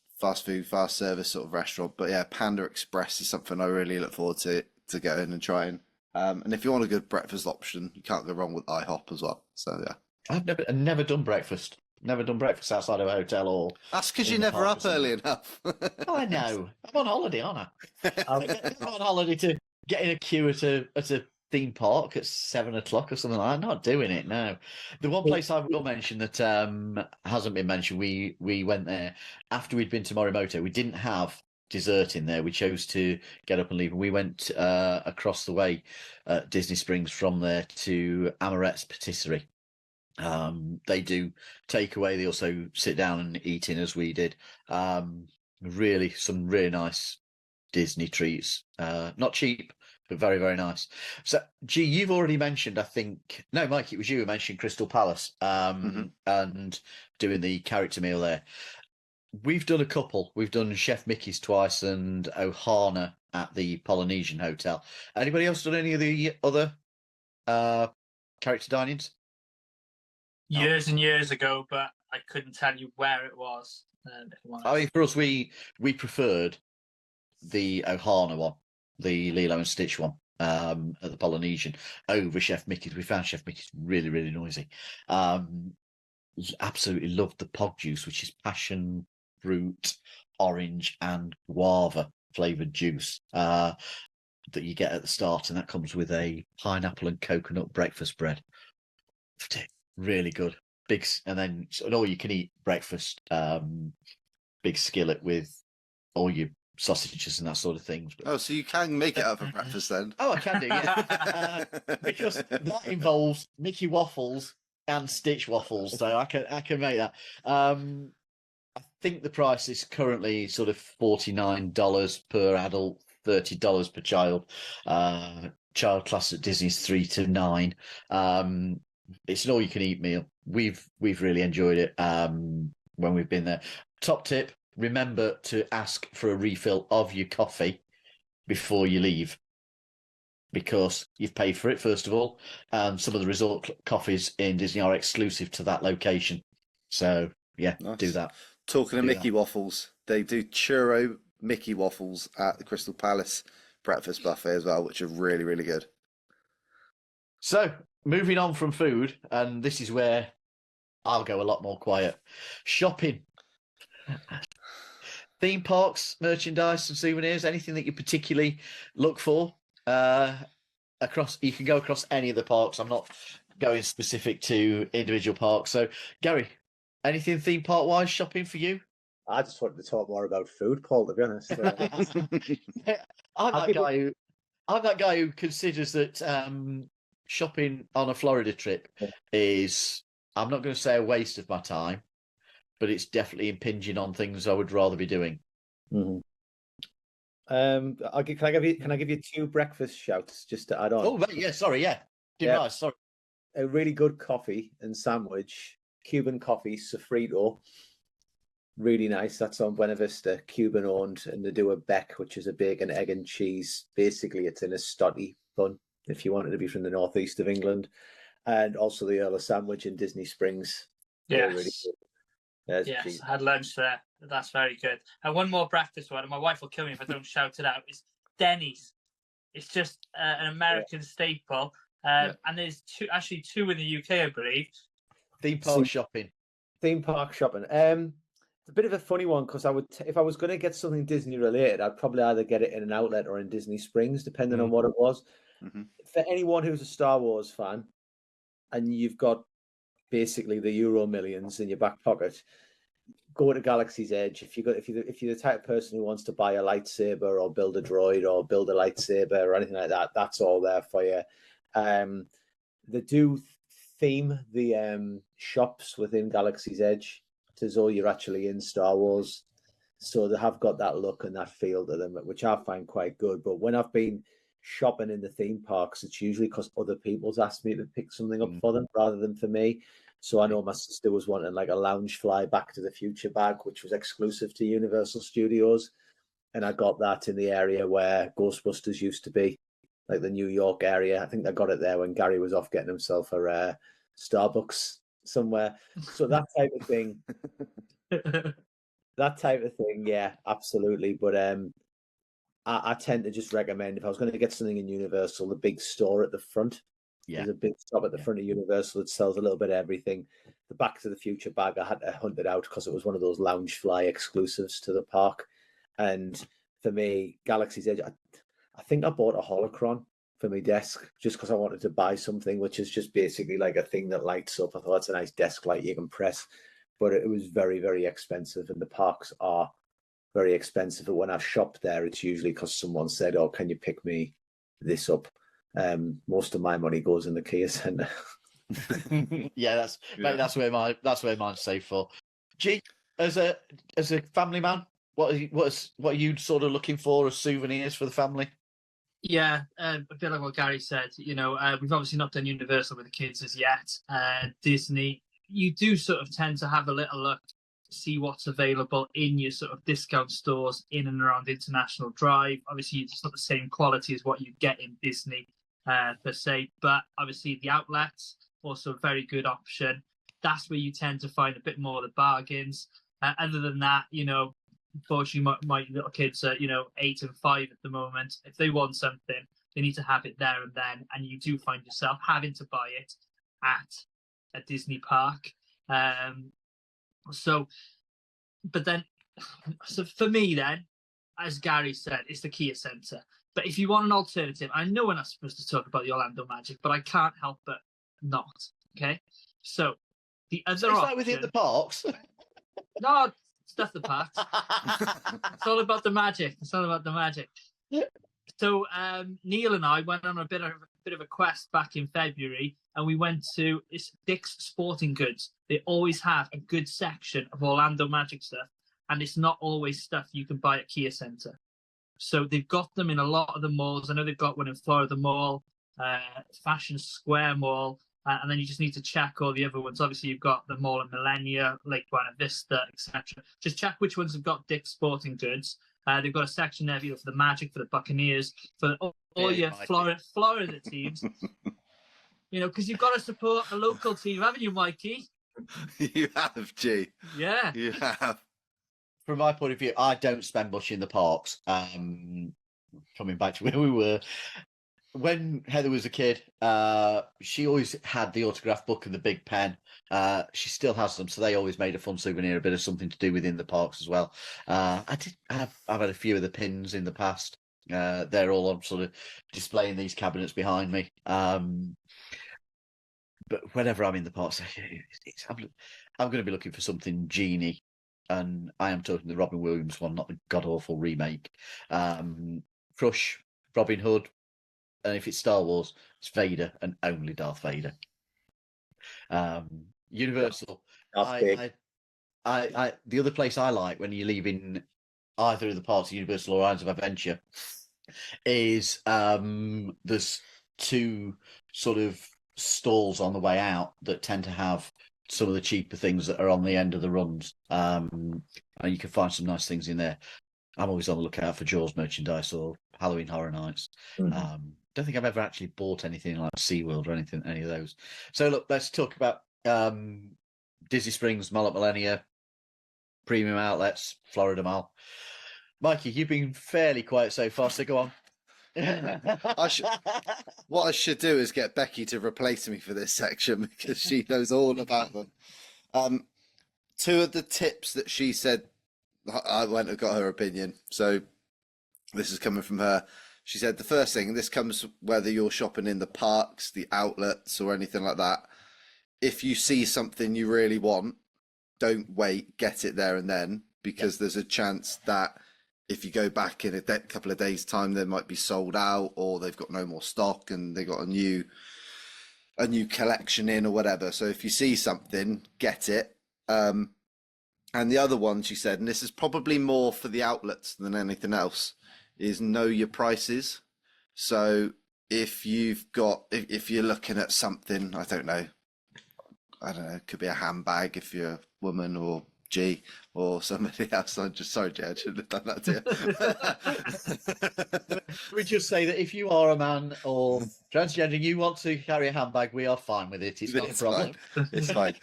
food, fast service sort of restaurant. But yeah, Panda Express is something I really look forward to going and trying. And if you want a good breakfast option, you can't go wrong with IHOP as well. So yeah, I've never done breakfast. Never done breakfast outside of a hotel or. That's because you're never up early enough. I know. I'm on holiday, aren't I? I'm on holiday to get in a queue at a theme park at 7 o'clock or something like that. I'm not doing it now. The one place I will mention that hasn't been mentioned, we went there after we'd been to Morimoto. We didn't have dessert in there. We chose to get up and leave. And we went across the way at Disney Springs from there to Amorette's Patisserie. They do takeaway. They also sit down and eat in as we did. Really, some really nice Disney treats. Not cheap, but very, very nice. So, G, you've already mentioned, I think, no, Mike, it was you who mentioned Crystal Palace and doing the character meal there. We've done a couple. We've done Chef Mickey's twice and Ohana at the Polynesian Hotel. Anybody else done any of the other character dinings? Years and years ago, but I couldn't tell you where it was. I mean, for us, we preferred the Ohana one, the Lilo and Stitch one, at the Polynesian over Chef Mickey's. We found Chef Mickey's really, really noisy. Absolutely loved the pog juice, which is passion fruit, orange, and guava flavored juice that you get at the start, and that comes with a pineapple and coconut breakfast bread. Really good. Big, and then an all-you-can-eat breakfast, big skillet with all your sausages and that sort of thing. Oh, so you can make it up for breakfast then? Oh, I can do, yeah. Because that involves Mickey waffles and Stitch waffles, so I can make that. I think the price is currently sort of $49 per adult, $30 per child. Child class at Disney's 3 to 9. It's an all-you-can-eat meal. We've really enjoyed it when we've been there. Top tip: remember to ask for a refill of your coffee before you leave, because you've paid for it first of all, and some of the resort coffees in Disney are exclusive to that location. So yeah, nice. Do that. Talking of Mickey waffles, they do churro Mickey waffles at the Crystal Palace breakfast buffet as well, which are really, really good. So, moving on from food, and this is where I'll go a lot more quiet. Shopping. Theme parks, merchandise and souvenirs, anything that you particularly look for across. You can go across any of the parks. I'm not going specific to individual parks. So, Gary, anything theme park wise shopping for you? I just wanted to talk more about food, Paul, to be honest. I'm that guy who considers that shopping on a Florida trip is, I'm not going to say a waste of my time, but it's definitely impinging on things I would rather be doing. Mm-hmm. Can I give you 2 breakfast shouts just to add on? Oh, yeah, sorry, yeah. Nice, sorry. A really good coffee and sandwich, Cuban coffee, Sofrito. Really nice. That's on Buena Vista, Cuban owned, and they do a Beck, which is a bacon, egg, and cheese. Basically, it's in a stotty bun, if you wanted to be from the northeast of England. And also the Earl of Sandwich in Disney Springs. Yes. Really yes, I had lunch there. That's very good. And one more breakfast one, and my wife will kill me if I don't shout it out. It's Denny's. It's just an American staple. And there's two in the UK, I believe. Theme park shopping. It's a bit of a funny one because if I was going to get something Disney related, I'd probably either get it in an outlet or in Disney Springs, depending on what it was. Mm-hmm. For anyone who's a Star Wars fan, and you've got basically the Euro millions in your back pocket, go to Galaxy's Edge. If you're the type of person who wants to buy a lightsaber or build a droid or build a lightsaber or anything like that, that's all there for you. They do theme the shops within Galaxy's Edge. as though you're actually in Star Wars. So they have got that look and that feel to them, which I find quite good. But when I've been shopping in the theme parks, it's usually because other people's asked me to pick something up for them rather than for me. So I know my sister was wanting like a lounge fly Back to the Future bag, which was exclusive to Universal Studios. And I got that in the area where Ghostbusters used to be, like the New York area. I think I got it there when Gary was off getting himself a Starbucks somewhere. So that type of thing. That type of thing, yeah, absolutely. But I tend to just recommend, if I was going to get something in Universal, the big store at the front. Yeah. There's a big shop at the front of Universal that sells a little bit of everything. The Back to the Future bag, I had to hunt it out because it was one of those lounge fly exclusives to the park. And for me, Galaxy's Edge, I think I bought a holocron for my desk just because I wanted to buy something, which is just basically like a thing that lights up. I thought it's a nice desk light you can press. But it was very, very expensive, and the parks are very expensive. But when I've shopped there, it's usually because someone said, "Oh, can you pick me this up?" Most of my money goes in the Kia Centre. Yeah, that's where mine's safe for. G, as a family man, what are you sort of looking for as souvenirs for the family? Yeah, a bit like what Gary said. We've obviously not done Universal with the kids as yet. Disney, you do sort of tend to have a little look, see what's available in your sort of discount stores in and around International Drive. Obviously, it's not the same quality as what you get in Disney per se, but obviously the outlets, also a very good option. That's where you tend to find a bit more of the bargains. Other than that, unfortunately, my little kids are, 8 and 5 at the moment. If they want something, they need to have it there and then, and you do find yourself having to buy it at a Disney park. So for me then, as Gary said, it's the Kia Centre. But if you want an alternative, I know we're not supposed to talk about the Orlando Magic, but I can't help but not. Okay, so the other option, like within the parks. No, stuff the parks. It's all about the magic. It's all about the magic. So Neil and I went on a bit of a quest back in February, and we went to Dick's Sporting Goods. They always have a good section of Orlando Magic stuff, and it's not always stuff you can buy at Kia Centre. So they've got them in a lot of the malls. I know they've got one in Florida Mall, Fashion Square Mall, and then you just need to check all the other ones. Obviously, you've got the mall in Millennia, Lake Buena Vista, etc. Just check which ones have got Dick's Sporting Goods. They've got a section there for the Magic, for the Buccaneers, for all your Florida teams. Because you've got to support a local team, haven't you, Mikey? You have, G. Yeah. You have. From my point of view, I don't spend much in the parks. Coming back to where we were, when Heather was a kid, she always had the autograph book and the big pen. She still has them, so they always made a fun souvenir, a bit of something to do within the parks as well. I've had a few of the pins in the past. They're all on sort of display in these cabinets behind me. But whenever I'm in the parks, I'm going to be looking for something Genie. And I am talking the Robin Williams one, not the god-awful remake. Crush, Robin Hood, and if it's Star Wars, it's Vader and only Darth Vader. Universal. The other place I like when you're leaving either of the parts of Universal or Islands of Adventure is there's two sort of stalls on the way out that tend to have some of the cheaper things that are on the end of the runs. And you can find some nice things in there. I'm always on the lookout for Jaws merchandise or Halloween Horror Nights. Don't think I've ever actually bought anything like SeaWorld or any of those. So look, let's talk about Disney Springs, Mall at Millennia, premium outlets, Florida Mall. Mikey, you've been fairly quiet so far, so go on. What I should do is get Becky to replace me for this section because she knows all about them. Two of the tips that she said, I went and got her opinion. So this is coming from her. She said the first thing, and this comes whether you're shopping in the parks, the outlets, or anything like that. If you see something you really want, don't wait, get it there and then, because there's a chance that if you go back in a couple of days' time, they might be sold out, or they've got no more stock and they got a new collection in or whatever. So if you see something, get it. And the other one, she said, and this is probably more for the outlets than anything else, is know your prices. So if you're looking at something, I don't know, it could be a handbag if you're a woman, or G, or somebody else. I'm just sorry, Jay, I should have done that to you. We just say that if you are a man or transgender and you want to carry a handbag, we are fine with it. It's not a problem. Fine. It's fine.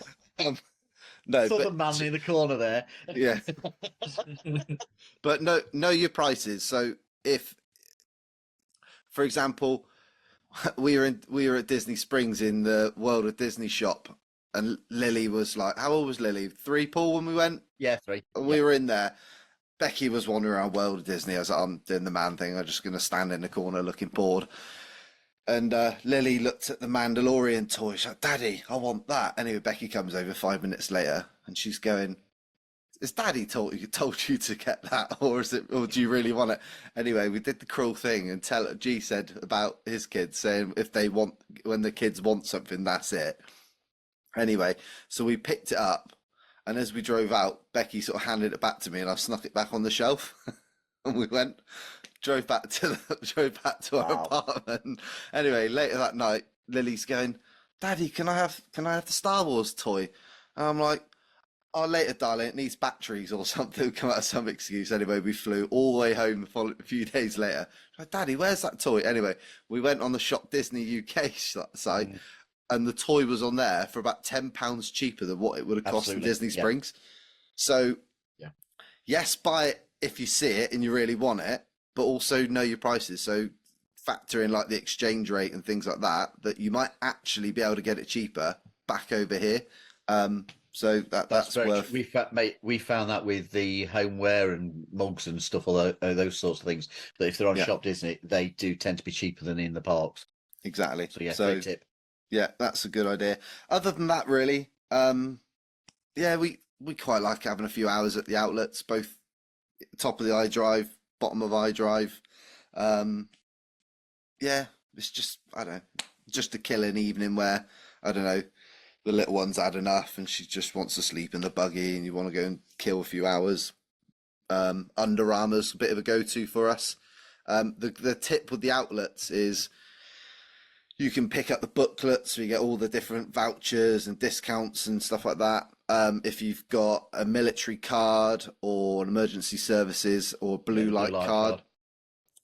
No, Sort but of manly in the corner there. Yeah. But know your prices. So if, for example, we were at Disney Springs in the World of Disney shop, and Lily was like, how old was Lily? 3, Paul, when we went? Yeah, 3. And we were in there. Becky was wandering around World of Disney. I was like, I'm doing the man thing. I'm just going to stand in the corner looking bored. And Lily looked at the Mandalorian toy. She's like, Daddy, I want that. Anyway, Becky comes over 5 minutes later, and she's going, has Daddy told you to get that, or do you really want it? Anyway, we did the cruel thing, and G said about his kids, saying when the kids want something, that's it. Anyway, so we picked it up, and as we drove out, Becky sort of handed it back to me, and I snuck it back on the shelf, and we drove back to our apartment. Anyway, later that night, Lily's going, Daddy, can I have the Star Wars toy? And I'm like, oh, later, darling, it needs batteries or something. Come out with some excuse. Anyway, we flew all the way home a few days later. Like, Daddy, where's that toy? Anyway, we went on the Shop Disney UK site, and the toy was on there for about £10 cheaper than what it would have cost in Disney Springs. So, yes, buy it if you see it and you really want it, but also know your prices. So factor in like the exchange rate and things like that you might actually be able to get it cheaper back over here. So that's worth. We found that with the homeware and mugs and stuff, all those sorts of things, that if they're on Shop Disney, they do tend to be cheaper than in the parks. Exactly. So great tip. Yeah, that's a good idea. Other than that, really, we quite like having a few hours at the outlets, both top of the iDrive, bottom of iDrive. It's just, I don't know, just to kill an evening where, I don't know, the little one's had enough and she just wants to sleep in the buggy and you want to go and kill a few hours. Under Armour's a bit of a go-to for us. The tip with the outlets is you can pick up the booklets, so you get all the different vouchers and discounts and stuff like that. If you've got a military card or an emergency services or blue light card,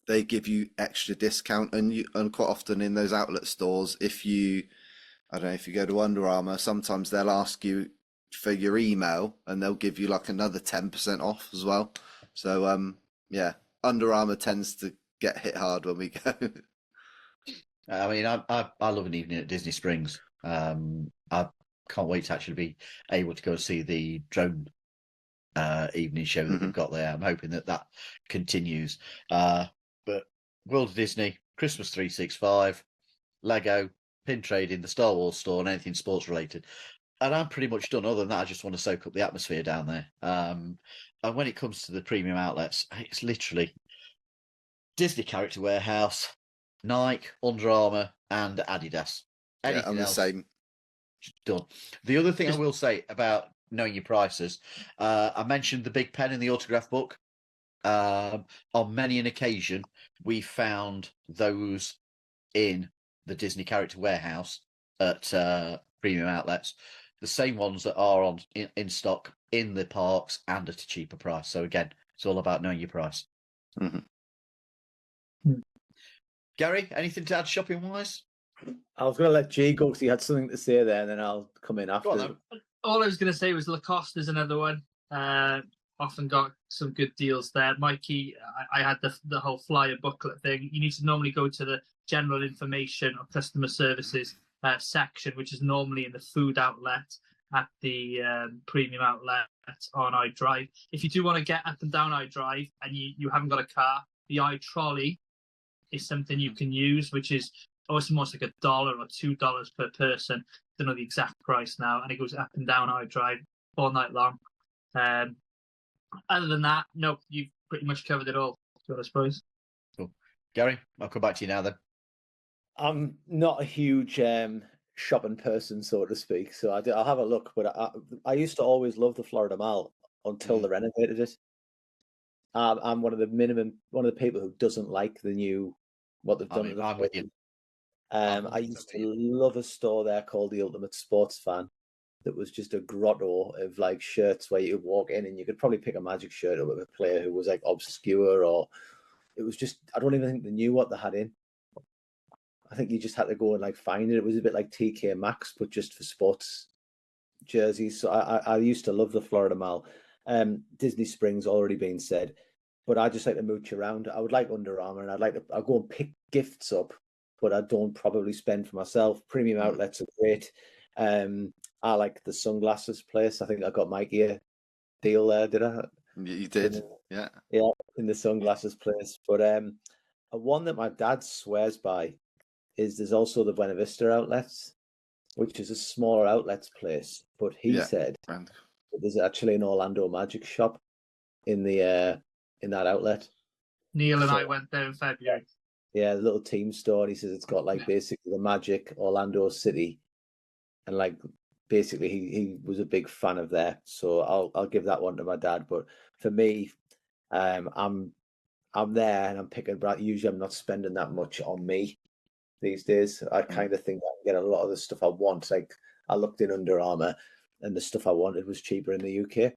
they give you extra discount. And quite often in those outlet stores, if you go to Under Armour, sometimes they'll ask you for your email and they'll give you like another 10% off as well. So Under Armour tends to get hit hard when we go. I mean, I love an evening at Disney Springs. I can't wait to actually be able to go and see the drone evening show that they've got there. I'm hoping that continues. But World of Disney, Christmas 365, Lego, pin trading, the Star Wars store, and anything sports related. And I'm pretty much done. Other than that, I just want to soak up the atmosphere down there. And when it comes to the premium outlets, it's literally Disney Character Warehouse, Nike, Under Armour, and Adidas. Anything I'm the else, same. done. The other thing I will say about knowing your prices, I mentioned the big pen in the autograph book. On many an occasion, we found those in the Disney Character Warehouse at premium outlets, the same ones that are in stock in the parks and at a cheaper price. So again, it's all about knowing your price. Gary, anything to add shopping wise? I was going to let G go because he had something to say there, and then I'll come in after. All I was going to say was Lacoste is another one. Often got some good deals there. Mikey, I had the whole flyer booklet thing. You need to normally go to the general information or customer services section, which is normally in the food outlet at the premium outlet on iDrive. If you do want to get up and down iDrive and you haven't got a car, the iTrolley is something you can use, which is almost like $1 or $2 per person. Don't know the exact price now, and it goes up and down iDrive all night long. Other than that, no, you've pretty much covered it all, I suppose. Cool. Gary, I'll come back to you now then. I'm not a huge shopping person, so to speak, so I'll have a look. But I used to always love the Florida Mall until they renovated it. I'm one of the people who doesn't like what they've done. I'm with you. I used to love a store there called the Ultimate Sports Fan. That was just a grotto of like shirts where you could walk in and you could probably pick a Magic shirt up with a player who was like obscure, or it was just, I don't even think they knew what they had in. I think you just had to go and like find it. It was a bit like TK Maxx, but just for sports jerseys. So I used to love the Florida Mall. Disney Springs already been said, but I just like to mooch around. I would like Under Armour, and I'll go and pick gifts up, but I don't probably spend for myself. Premium outlets are great. I like the sunglasses place. I think I got Mikey a deal there, did I? You did, yeah. Yeah, in the sunglasses place. But a one that my dad swears by is there's also the Buena Vista outlets, which is a smaller outlets place. But he said there's actually an Orlando Magic shop in that outlet. Neil and I went there in February. Yeah, the little team store. And he says it's got like basically the Magic, Orlando City, and like basically he was a big fan of there. So I'll give that one to my dad. But for me, I'm there and I'm picking. But usually I'm not spending that much on me these days. I kind of think I can get a lot of the stuff I want. Like I looked in Under Armour, and the stuff I wanted was cheaper in the UK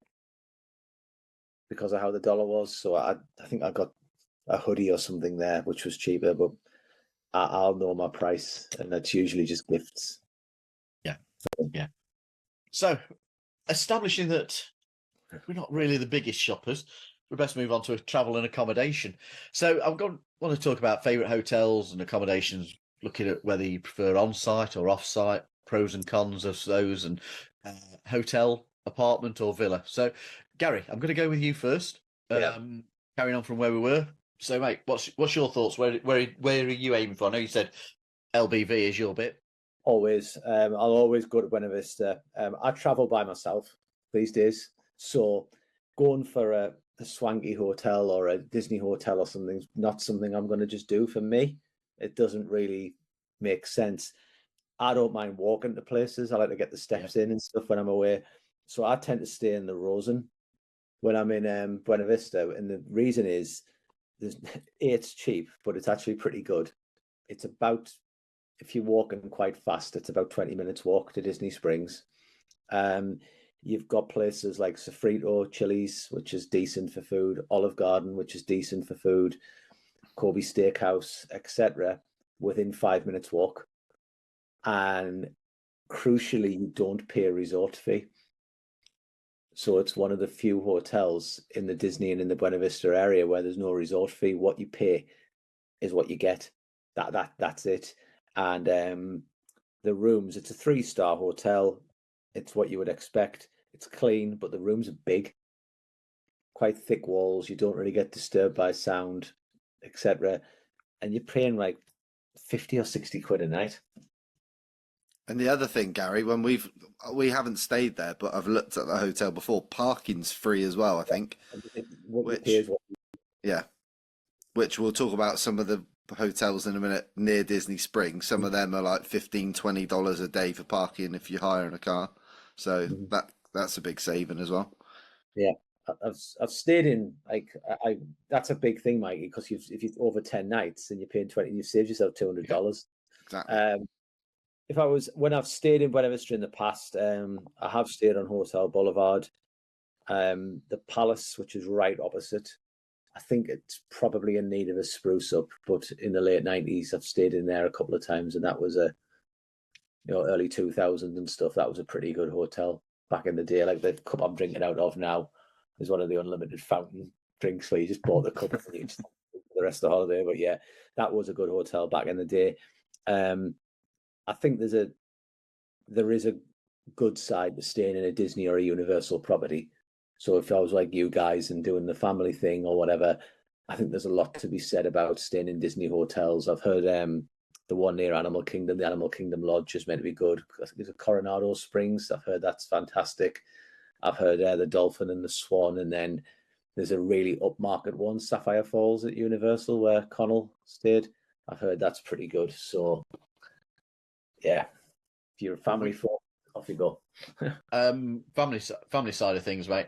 because of how the dollar was. So I think I got a hoodie or something there, which was cheaper, but I'll know my price, and that's usually just gifts. Yeah. So, establishing that we're not really the biggest shoppers, we best move on to travel and accommodation. So, want to talk about favourite hotels and accommodations, looking at whether you prefer on-site or off-site, pros and cons of those, and hotel, apartment or villa. So, Gary, I'm going to go with you first. Carrying on from where we were. So, mate, what's your thoughts? Where are you aiming for? I know you said LBV is your bit. Always. I'll always go to Buena Vista. I travel by myself these days. So going for a swanky hotel or a Disney hotel or something is not something I'm going to just do for me. It doesn't really make sense. I don't mind walking to places. I like to get the steps in and stuff when I'm away. So I tend to stay in the Rosen when I'm in Buena Vista. And the reason is, it's cheap, but it's actually pretty good. It's about, if you're walking quite fast, it's about 20 minutes walk to Disney Springs. You've got places like Sofrito, Chili's, which is decent for food, Olive Garden, which is decent for food, Kobe Steakhouse, etc., within 5 minutes walk. And crucially, you don't pay a resort fee. So it's one of the few hotels in the Disney and in the Buena Vista area where there's no resort fee. What you pay is what you get. That's it. And the rooms, it's a 3-star hotel. It's what you would expect. It's clean, but the rooms are big, quite thick walls. You don't really get disturbed by sound, etc. And you're paying like 50 or 60 quid a night. And the other thing, Gary, when we haven't stayed there, but I've looked at the hotel before, parking's free as well, I think. Which we'll talk about some of the hotels in a minute near Disney Springs. Some of them are like $15-20 a day for parking if you're hiring a car. So that's a big saving as well. Yeah, I've stayed in that's a big thing, Mikey, because if you're over 10 nights and you're paying 20, you've saved yourself $200. Exactly. When I've stayed in Buena Vista in the past, I have stayed on Hotel Boulevard, the Palace, which is right opposite. I think it's probably in need of a spruce up, but in the late 90s, I've stayed in there a couple of times, and that was early 2000s and stuff. That was a pretty good hotel back in the day. Like the cup I'm drinking out of now is one of the unlimited fountain drinks where you just bought the cup and you just for the rest of the holiday. But yeah, that was a good hotel back in the day. I think there is a good side to staying in a Disney or a Universal property. So if I was like you guys and doing the family thing or whatever, I think there's a lot to be said about staying in Disney hotels. I've heard the one near Animal Kingdom, the Animal Kingdom Lodge, is meant to be good. I think there's a Coronado Springs. I've heard that's fantastic. I've heard the Dolphin and the Swan, and then there's a really upmarket one, Sapphire Falls at Universal, where Connell stayed. I've heard that's pretty good. So yeah, if you're a family off you go. Family side of things, mate.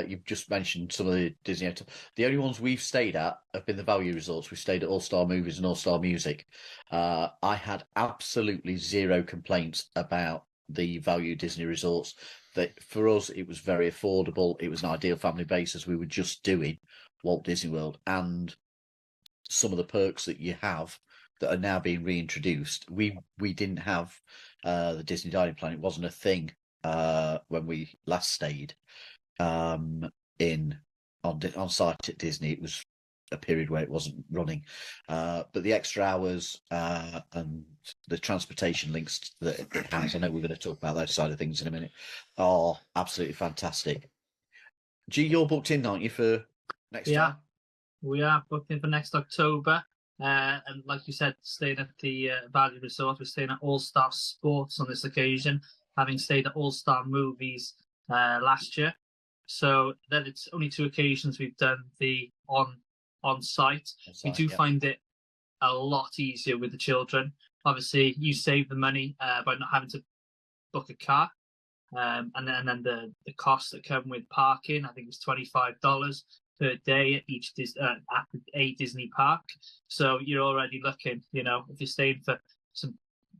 You've just mentioned some of the Disney. The only ones we've stayed at have been the value resorts. We stayed at All Star Movies and All Star Music. I had absolutely zero complaints about the value Disney resorts. That for us, it was very affordable. It was an ideal family base as we were just doing Walt Disney World, and some of the perks that you have that are now being reintroduced. We didn't have the Disney Dining Plan. It wasn't a thing when we last stayed on site at Disney. It was a period where it wasn't running, but the extra hours and the transportation links that it has, I know we're going to talk about those side of things in a minute, are absolutely fantastic. G, you're booked in, aren't you, for next time? We are booked in for next October. And like you said, staying at the Value Resort, we're staying at All Star Sports on this occasion, having stayed at All Star Movies last year. So then it's only 2 occasions we've done the on site. We do find it a lot easier with the children. Obviously, you save the money by not having to book a car. And then the costs that come with parking, I think it's $25 per day at a Disney park. So you're already looking, if you're staying for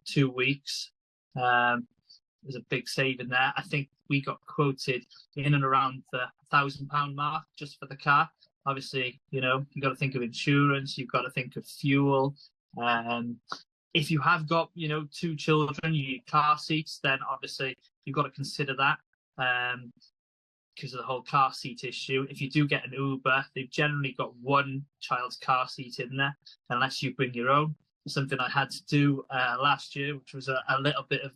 2 weeks, there's a big saving there. I think we got quoted in and around the £1,000 mark just for the car. Obviously, you've got to think of insurance, you've got to think of fuel. If you have got, 2 children, you need car seats, then obviously you've got to consider that. Because of the whole car seat issue. If you do get an Uber, they've generally got 1 child's car seat in there, unless you bring your own. Something I had to do last year, which was a little bit of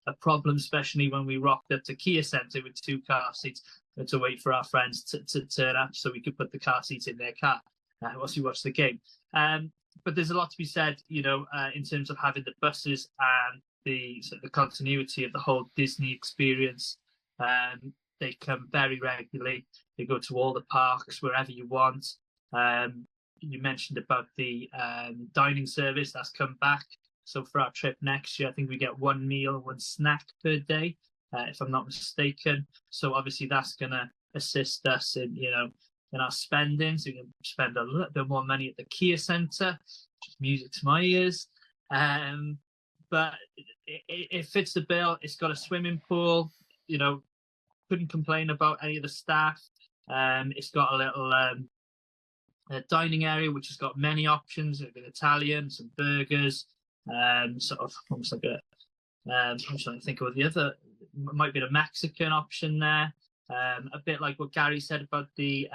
a problem, especially when we rocked up to Kia Centre with 2 car seats. We had to wait for our friends to turn up so we could put the car seats in their car whilst we watched the game. But there's a lot to be said, in terms of having the buses and the continuity of the whole Disney experience. They come very regularly. They go to all the parks, wherever you want. You mentioned about the dining service that's come back. So for our trip next year, I think we get 1 meal, 1 snack per day, if I'm not mistaken. So obviously that's going to assist us in, in our spending. So we can spend a little bit more money at the Kia Centre, which is music to my ears. But it fits the bill. It's got a swimming pool, couldn't complain about any of the staff. It's got a little dining area which has got many options. It's got Italian, some burgers, sort of almost like I'm trying to think of the other. Might be a Mexican option there. A bit like what Gary said about the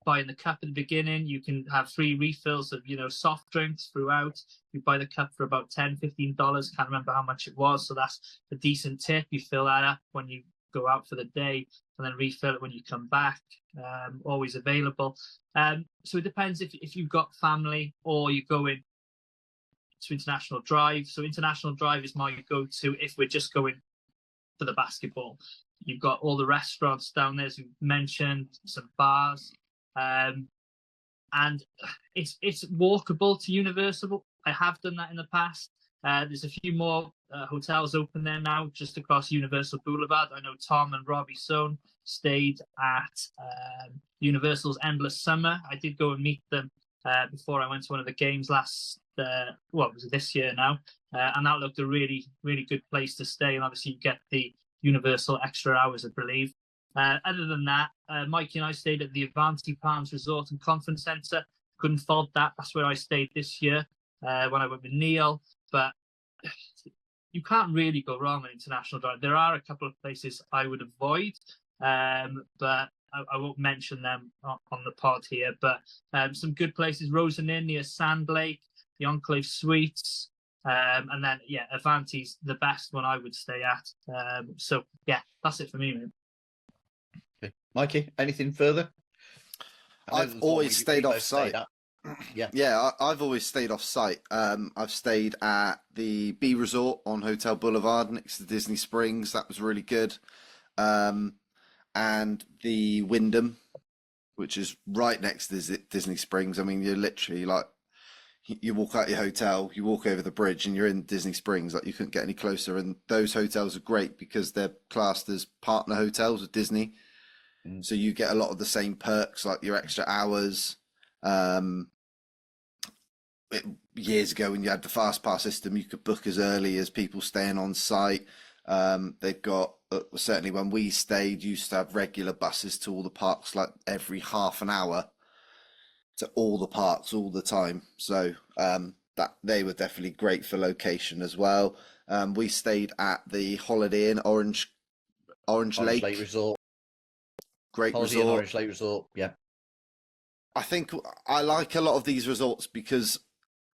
buying the cup at the beginning. You can have free refills of soft drinks throughout. You buy the cup for about $10-15. Can't remember how much it was. So that's a decent tip. You fill that up when you go out for the day and then refill it when you come back. Always available. So it depends if you've got family or you're going to International Drive. So International Drive is my go-to if we're just going for the basketball. You've got all the restaurants down there, as you mentioned, some bars, and it's walkable to Universal. I have done that in the past. There's a few more hotels open there now, just across Universal Boulevard. I know Tom and Robbie Sohn stayed at Universal's Endless Summer. I did go and meet them before I went to one of the games was it this year now? And that looked a really, really good place to stay. And obviously you get the Universal extra hours, I believe. Other than that, Mikey and I stayed at the Avanti Palms Resort and Conference Centre. Couldn't fault that. That's where I stayed this year when I went with Neil. But you can't really go wrong on International Drive. There are a couple of places I would avoid, but I won't mention them on the pod here. But some good places: Rosen near Sand Lake, the Enclave Suites, and then Avanti's the best one I would stay at. So that's it for me, man. Okay. Mikey, anything further? I've always stayed off site. Yeah, I've always stayed off site. I've stayed at the B Resort on Hotel Boulevard next to Disney Springs. That was really good. And the Wyndham, which is right next to Disney Springs. I mean, you're literally you walk out your hotel, you walk over the bridge, and you're in Disney Springs. Like, you couldn't get any closer. And those hotels are great because they're classed as partner hotels with Disney. So you get a lot of the same perks, like your extra hours. Years ago, when you had the fast pass system, you could book as early as people staying on site. They've got, certainly when we stayed, used to have regular buses to all the parks, like every half an hour to all the parks all the time. So that they were definitely great for location as well. We stayed at the Holiday Inn Orange Lake Resort. Great Holiday resort. Inn Orange Lake Resort, yeah. I think I like a lot of these resorts because,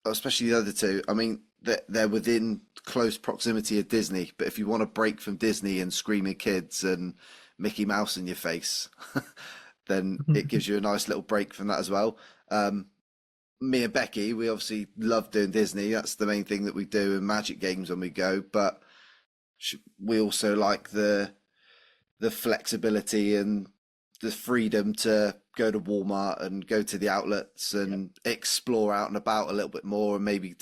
especially the other two, I mean, they're within close proximity of Disney. But if you want to break from Disney and screaming kids and Mickey Mouse in your face, then it gives you a nice little break from that as well. Me and Becky, we obviously love doing Disney. That's the main thing that we do in Magic games when we go. But we also like the flexibility and the freedom to go to Walmart and go to the outlets and explore out and about a little bit more, and maybe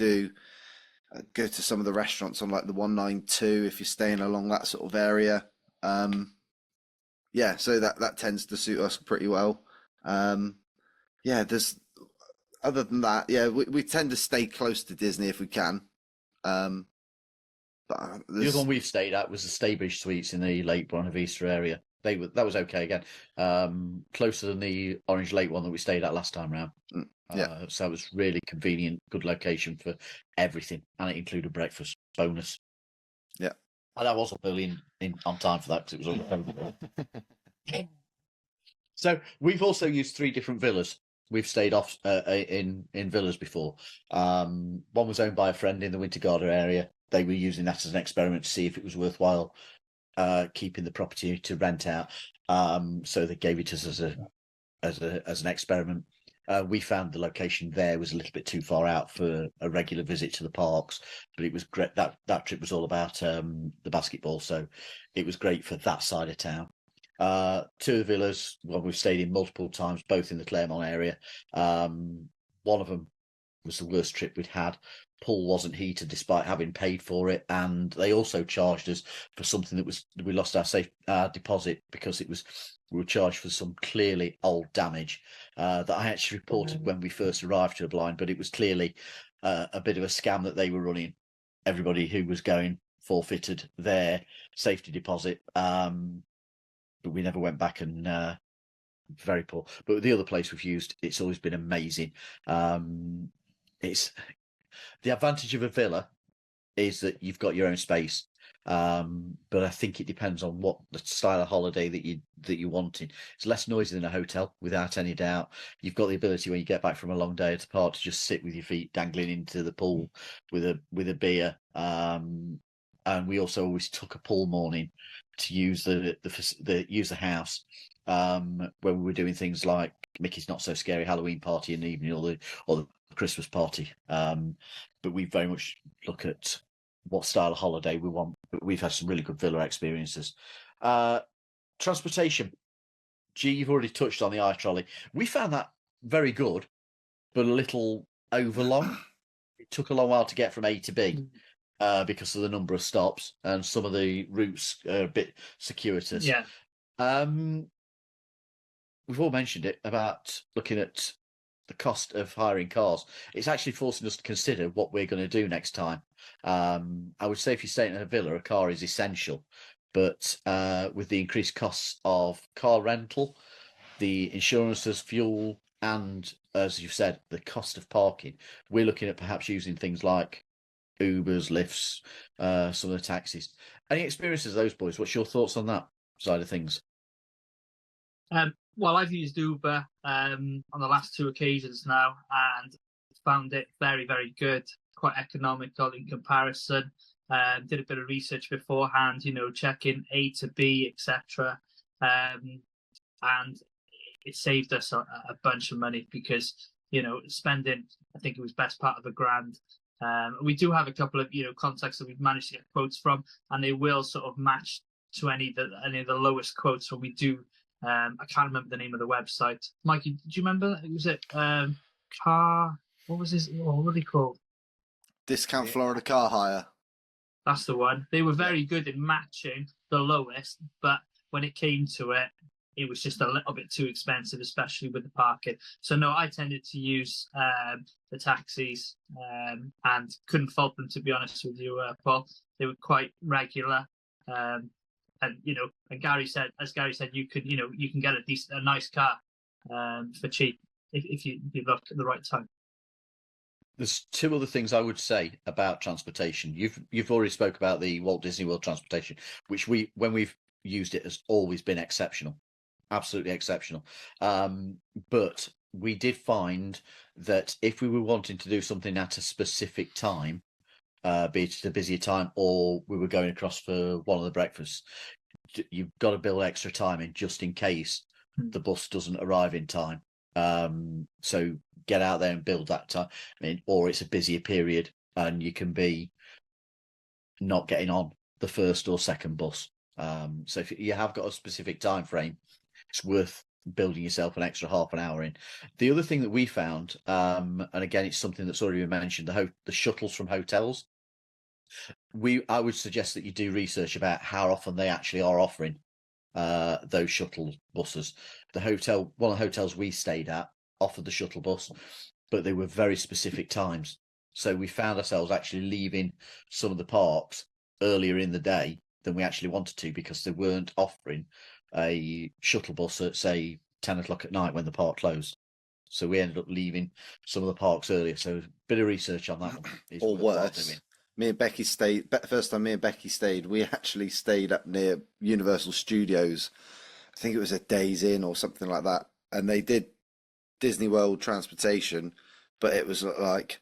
go to some of the restaurants on like the 192 if you're staying along that sort of area. So that tends to suit us pretty well. There's other than that, we tend to stay close to Disney if we can. The other one we've stayed at was the Staybridge Suites in the Lake Buena Vista area. That was okay again. Closer than the Orange Lake one that we stayed at last time round. So it was really convenient, good location for everything, and it included breakfast bonus. Yeah, and I was up early on time for that because it was all. So we've also used 3 different villas. We've stayed off in villas before. One was owned by a friend in the Winter Garden area. They were using that as an experiment to see if it was worthwhile keeping the property to rent out. So they gave it to us as an experiment. We found the location there was a little bit too far out for a regular visit to the parks, but it was great. That trip was all about the basketball, so it was great for that side of town. 2 of the villas, well, we've stayed in multiple times, both in the Claremont area. One of them was the worst trip we'd had. Pool wasn't heated despite having paid for it, and they also charged us for something we lost our deposit because we were charged for some clearly old damage that I actually reported when we first arrived to a blind, but it was clearly a bit of a scam that they were running. Everybody who was going forfeited their safety deposit, but we never went back, and very poor. But the other place we've used, it's always been amazing. It's the advantage of a villa is that you've got your own space, but I think it depends on what the style of holiday that you're wanting. It's less noisy than a hotel, without any doubt. You've got the ability when you get back from a long day at the park to just sit with your feet dangling into the pool with a beer. And we also always took a pool morning to use the house when we were doing things like Mickey's Not So Scary Halloween party in the evening, or the Christmas party. But we very much look at what style of holiday we want. But we've had some really good villa experiences. Transportation. You've already touched on the iTrolley. We found that very good, but a little overlong. It took a long while to get from A to B because of the number of stops, and some of the routes are a bit circuitous. Yeah. We've all mentioned it about looking at the cost of hiring cars. It's actually forcing us to consider what we're going to do next time. I would say if you're staying in a villa, a car is essential, but with the increased costs of car rental, the insurances, fuel, and as you've said, the cost of parking, we're looking at perhaps using things like Ubers, Lyfts, some of the taxis. Any experiences of those, boys? What's your thoughts on that side of things? Well, I've used Uber on the last 2 occasions now, and found it very, very good, quite economical in comparison. Did a bit of research beforehand, checking A to B, etc. And it saved us a bunch of money because, spending, I think it was best part of £1,000. We do have a couple of, contacts that we've managed to get quotes from, and they will sort of match to any of the lowest quotes when we do. I can't remember the name of the website. Mikey, do you remember? Was it Car? what was his? What were they called? Discount Florida car hire. That's the one. They were very good in matching the lowest, but when it came to it, it was just a little bit too expensive, especially with the parking. So no, I tended to use the taxis and couldn't fault them, to be honest with you, Paul. They were quite regular. And and Gary said, you can get a nice car for cheap if you look at the right time. There's two other things I would say about transportation. You've already spoke about the Walt Disney World transportation, which when we've used it, has always been exceptional, absolutely exceptional. But we did find that if we were wanting to do something at a specific time, be it a busier time or we were going across for one of the breakfasts, you've got to build extra time in just in case the bus doesn't arrive in time. So get out there and build that time. Or it's a busier period and you can be not getting on the first or second bus. So if you have got a specific time frame, it's worth building yourself an extra half an hour in. The other thing that we found, and again, it's something that's already been mentioned, the shuttles from hotels. I would suggest that you do research about how often they actually are offering those shuttle buses. One of the hotels we stayed at offered the shuttle bus, but they were very specific times. So we found ourselves actually leaving some of the parks earlier in the day than we actually wanted to because they weren't offering a shuttle bus at, say, 10 o'clock at night when the park closed. So we ended up leaving some of the parks earlier. So a bit of research on that one. Or worse, me and Becky stayed, first time me and Becky stayed, we actually stayed up near Universal Studios. I think it was a Days Inn or something like that. And they did Disney World transportation, but it was like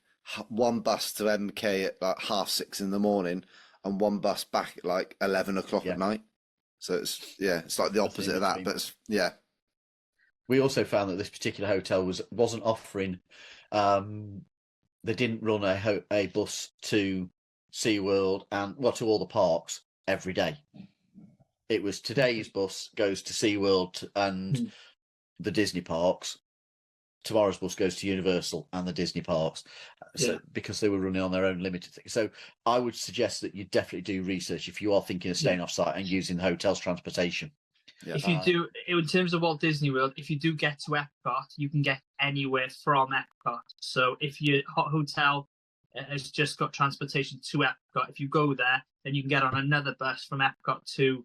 one bus to MK at like 6:30 in the morning and one bus back at like 11 o'clock at night. So it's like the opposite of that, but yeah. We also found that this particular hotel wasn't offering, they didn't run a bus to SeaWorld and to all the parks every day. It was today's bus goes to SeaWorld and the Disney parks. Tomorrow's bus goes to Universal and the Disney parks, because they were running on their own limited thing. So I would suggest that you definitely do research if you are thinking of staying off site and using the hotel's transportation. Yeah. If you do, in terms of Walt Disney World, if you do get to Epcot, you can get anywhere from Epcot. So if your hotel has just got transportation to Epcot, if you go there, then you can get on another bus from Epcot to,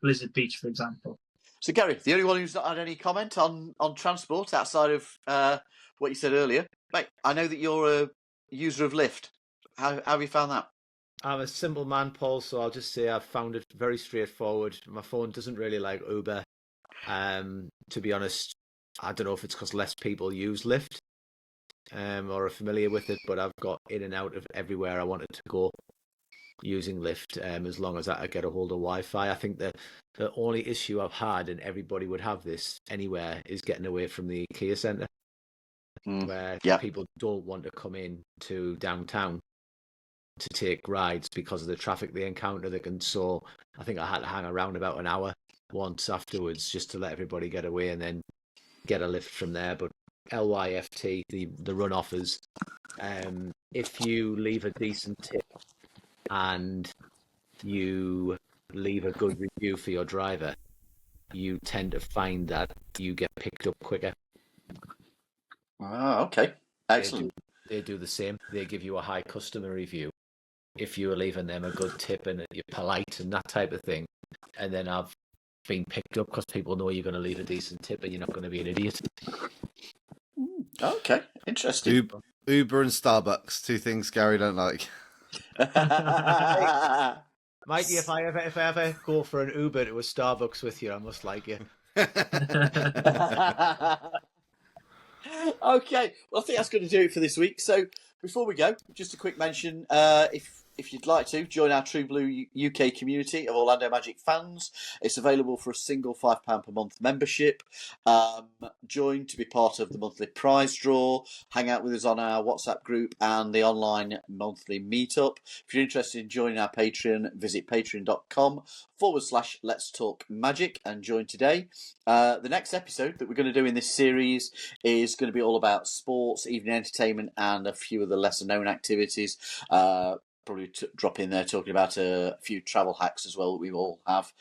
Blizzard Beach, for example. So, Gary, the only one who's not had any comment on transport outside of what you said earlier, mate, I know that you're a user of Lyft. How have you found that? I'm a simple man, Paul, so I'll just say I've found it very straightforward. My phone doesn't really like Uber. To be honest, I don't know if it's because less people use Lyft or are familiar with it, but I've got in and out of everywhere I wanted to go using Lyft as long as I get a hold of Wi-Fi. I think the only issue I've had, and everybody would have this anywhere, is getting away from the Kia Centre, where people don't want to come in to downtown to take rides because of the traffic they encounter. So I think I had to hang around about an hour once afterwards just to let everybody get away and then get a lift from there. But LYFT, the run offers, if you leave a decent tip and you leave a good review for your driver, you tend to find that you get picked up quicker. Ah, okay. Excellent. They do the same. They give you a high customer review if you are leaving them a good tip and you're polite and that type of thing. And then I've been picked up because people know you're going to leave a decent tip and you're not going to be an idiot. Okay, interesting. Uber and Starbucks, two things Gary don't like. Mikey, if I ever go for an Uber to a Starbucks with you, I must like you. Okay, well, I think that's going to do it for this week. So before we go, just a quick mention, if if you'd like to, join our True Blue UK community of Orlando Magic fans. It's available for a single £5 per month membership. Join to be part of the monthly prize draw. Hang out with us on our WhatsApp group and the online monthly meetup. If you're interested in joining our Patreon, visit patreon.com/Let's Talk Magic and join today. The next episode that we're going to do in this series is going to be all about sports, evening entertainment, and a few of the lesser known activities. Probably drop in there talking about a few travel hacks as well that we all have.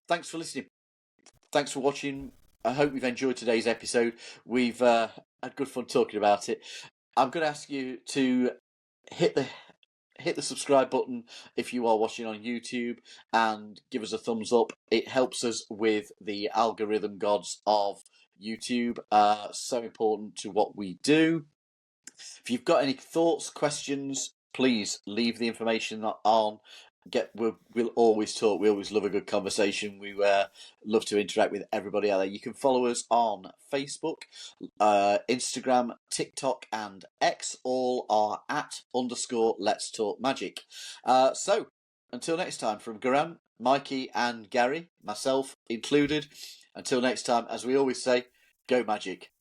Thanks for listening. Thanks for watching. I hope you've enjoyed today's episode. We've had good fun talking about it. I'm going to ask you to hit the subscribe button if you are watching on YouTube and give us a thumbs up. It helps us with the algorithm gods of YouTube. So important to what we do. If you've got any thoughts, questions, please leave the information on. We'll always talk. We always love a good conversation. We love to interact with everybody out there. You can follow us on Facebook, Instagram, TikTok, and X. All are @_Let's Talk Magic. So until next time, from Garan, Mikey, and Gary, myself included. Until next time, as we always say, go Magic.